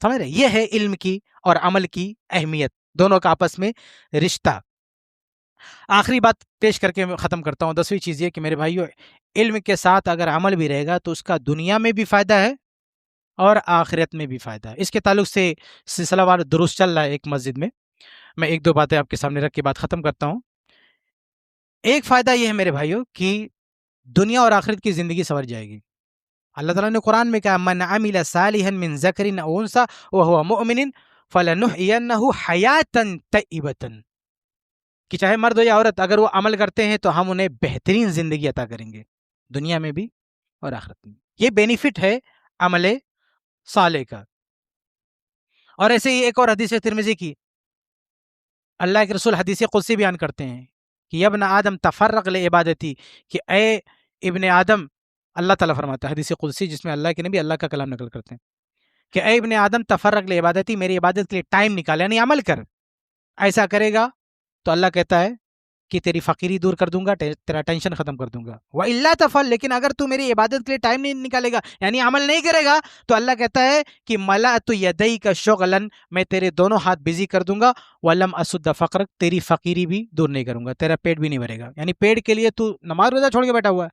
سمجھ رہے, یہ ہے علم کی اور عمل کی اہمیت, دونوں کا آپس میں رشتہ. آخری بات پیش کر کے میں ختم کرتا ہوں. 10ویں چیز یہ کہ میرے بھائیو, علم کے ساتھ اگر عمل بھی رہے گا تو اس کا دنیا میں بھی فائدہ ہے اور آخرت میں بھی فائدہ ہے. اس کے تعلق سے سلسلہ وار دروس چل رہا ہے ایک مسجد میں, میں ایک دو باتیں آپ کے سامنے رکھ کے بات ختم کرتا ہوں. ایک فائدہ یہ ہے میرے بھائیو کہ دنیا اور آخرت کی زندگی سنور جائے گی. اللہ تعالیٰ نے قرآن میں کہا من عمل صالحا من ذکر او انثی وهو مؤمن فلنحینہ حیاتا طیبۃ, کہ چاہے مرد ہو یا عورت, اگر وہ عمل کرتے ہیں تو ہم انہیں بہترین زندگی عطا کریں گے, دنیا میں بھی اور آخرت میں. یہ بینیفٹ ہے عمل صالح کا. اور ایسے ہی ایک اور حدیث ترمذی کی, اللہ کے رسول حدیث قدسی بیان کرتے ہیں کہ یا ابن آدم تفرق لعبادتی, کہ اے ابن آدم, اللہ تعالیٰ فرماتا ہے حدیث قدسی جس میں اللہ کے نبی اللہ کا کلام نقل کرتے ہیں, کہ اے ابن آدم تفرق لعبادتی, میری عبادت کے لیے ٹائم نکال, یعنی عمل کر. ایسا کرے گا تو اللہ کہتا ہے کہ تیری فقیری دور کر دوں گا, تیرا ٹینشن ختم کر دوں گا. وَإِلَّا تَفْعَلْ, لیکن اگر تو میری عبادت کے لیے ٹائم نہیں نکالے گا, یعنی عمل نہیں کرے گا, تو اللہ کہتا ہے کہ مَلَأْتُ يَدَيْكَ شُغْلًا, میں تیرے دونوں ہاتھ بزی کر دوں گا. وَلَمْ أَسُدَّ فَقْرَكَ, تیری فقیری بھی دور نہیں کروں گا, تیرا پیٹ بھی نہیں بھرے گا. یعنی پیٹ کے لیے تو نماز روزہ چھوڑ کے بیٹھا ہوا ہے,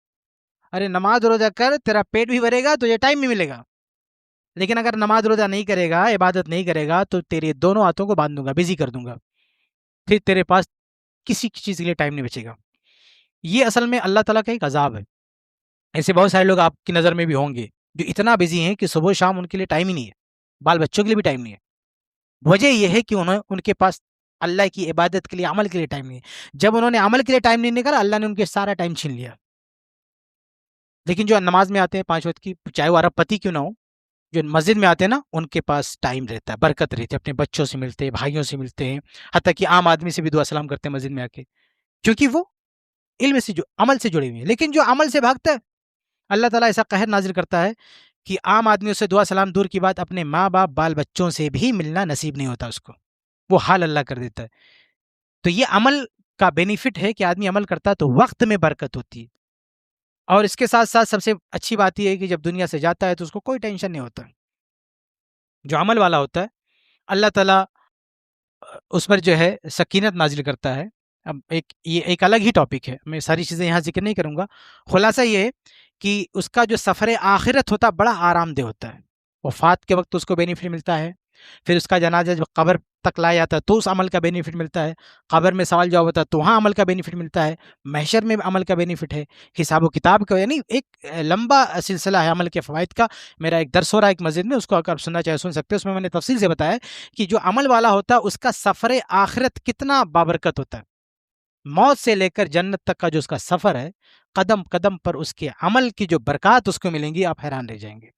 ارے نماز روزہ کر, تیرا پیٹ بھی بھرے گا, تجھے ٹائم بھی ملے گا. لیکن اگر نماز روزہ نہیں کرے گا، عبادت نہیں کرے گا، تو تیرے دونوں ہاتھوں کو باندھ دوں گا، بزی کر دوں گا، پھر تیرے پاس کسی چیز کے لیے ٹائم نہیں بچے گا۔ یہ اصل میں اللہ تعالیٰ کا ایک عذاب ہے۔ ایسے بہت سارے لوگ آپ کی نظر میں بھی ہوں گے جو اتنا بزی ہیں کہ صبح و شام ان کے لیے ٹائم ہی نہیں ہے، بال بچوں کے لیے بھی ٹائم نہیں ہے۔ وجہ یہ ہے کہ ان کے پاس اللہ کی عبادت کے لیے، عمل کے لیے ٹائم نہیں ہے۔ جب انہوں نے عمل کے لیے ٹائم نہیں نکالا، اللہ نے ان کے سارا ٹائم چھین لیا۔ لیکن جو نماز میں آتے ہیں 5 وقت کی، چاہے وہ عرب پتی کیوں نہ ہو، جو مسجد میں آتے ہیں نا، ان کے پاس ٹائم رہتا ہے، برکت رہتی ہے، اپنے بچوں سے ملتے ہیں، بھائیوں سے ملتے ہیں، حتیٰ کہ عام آدمی سے بھی دعا سلام کرتے ہیں مسجد میں آ کے، کیونکہ وہ علم سے عمل سے جڑے ہوئے ہیں۔ لیکن جو عمل سے بھاگتا ہے، اللہ تعالیٰ ایسا قہر نازل کرتا ہے کہ عام آدمیوں سے دعا سلام دور کی بات، اپنے ماں باپ بال بچوں سے بھی ملنا نصیب نہیں ہوتا اس کو، وہ حال اللہ کر دیتا ہے۔ تو یہ عمل کا بینیفٹ ہے کہ آدمی عمل کرتا ہے تو وقت میں برکت ہوتی ہے، اور اس کے ساتھ ساتھ سب سے اچھی بات یہ ہے کہ جب دنیا سے جاتا ہے تو اس کو کوئی ٹینشن نہیں ہوتا۔ جو عمل والا ہوتا ہے اللہ تعالیٰ اس پر جو ہے سکینت نازل کرتا ہے۔ اب یہ ایک الگ ہی ٹاپک ہے، میں ساری چیزیں یہاں ذکر نہیں کروں گا۔ خلاصہ یہ ہے کہ اس کا جو سفر آخرت ہوتا ہے بڑا آرام دہ ہوتا ہے، وفات کے وقت اس کو بینیفٹ ملتا ہے، پھر اس کا جنازہ جب قبر تک لایا جاتا ہے تو اس عمل کا بینیفٹ ملتا ہے، قبر میں سوال جواب ہوتا ہے تو وہاں عمل کا بینیفٹ ملتا ہے، محشر میں عمل کا بینیفٹ ہے، حساب و کتاب کا، یعنی ایک لمبا سلسلہ ہے عمل کے فوائد کا۔ میرا ایک درس ہو رہا ہے ایک مسجد میں، اس کو اگر سننا چاہے سن سکتے ہیں، اس میں نے تفصیل سے بتایا کہ جو عمل والا ہوتا ہے اس کا سفر آخرت کتنا بابرکت ہوتا ہے۔ موت سے لے کر جنت تک کا جو اس کا سفر ہے، قدم قدم پر اس کے عمل کی جو برکات اس کو ملیں گی، آپ حیران رہ جائیں گے۔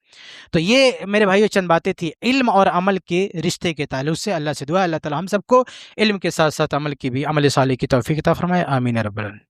تو یہ میرے بھائیو چند باتیں تھی علم اور عمل کے رشتے کے تعلق سے۔ اللہ سے دعا ہے اللہ تعالی ہم سب کو علم کے ساتھ ساتھ عمل کی بھی، عمل صالح کی توفیق عطا فرمائے، آمین یا رب العالمین۔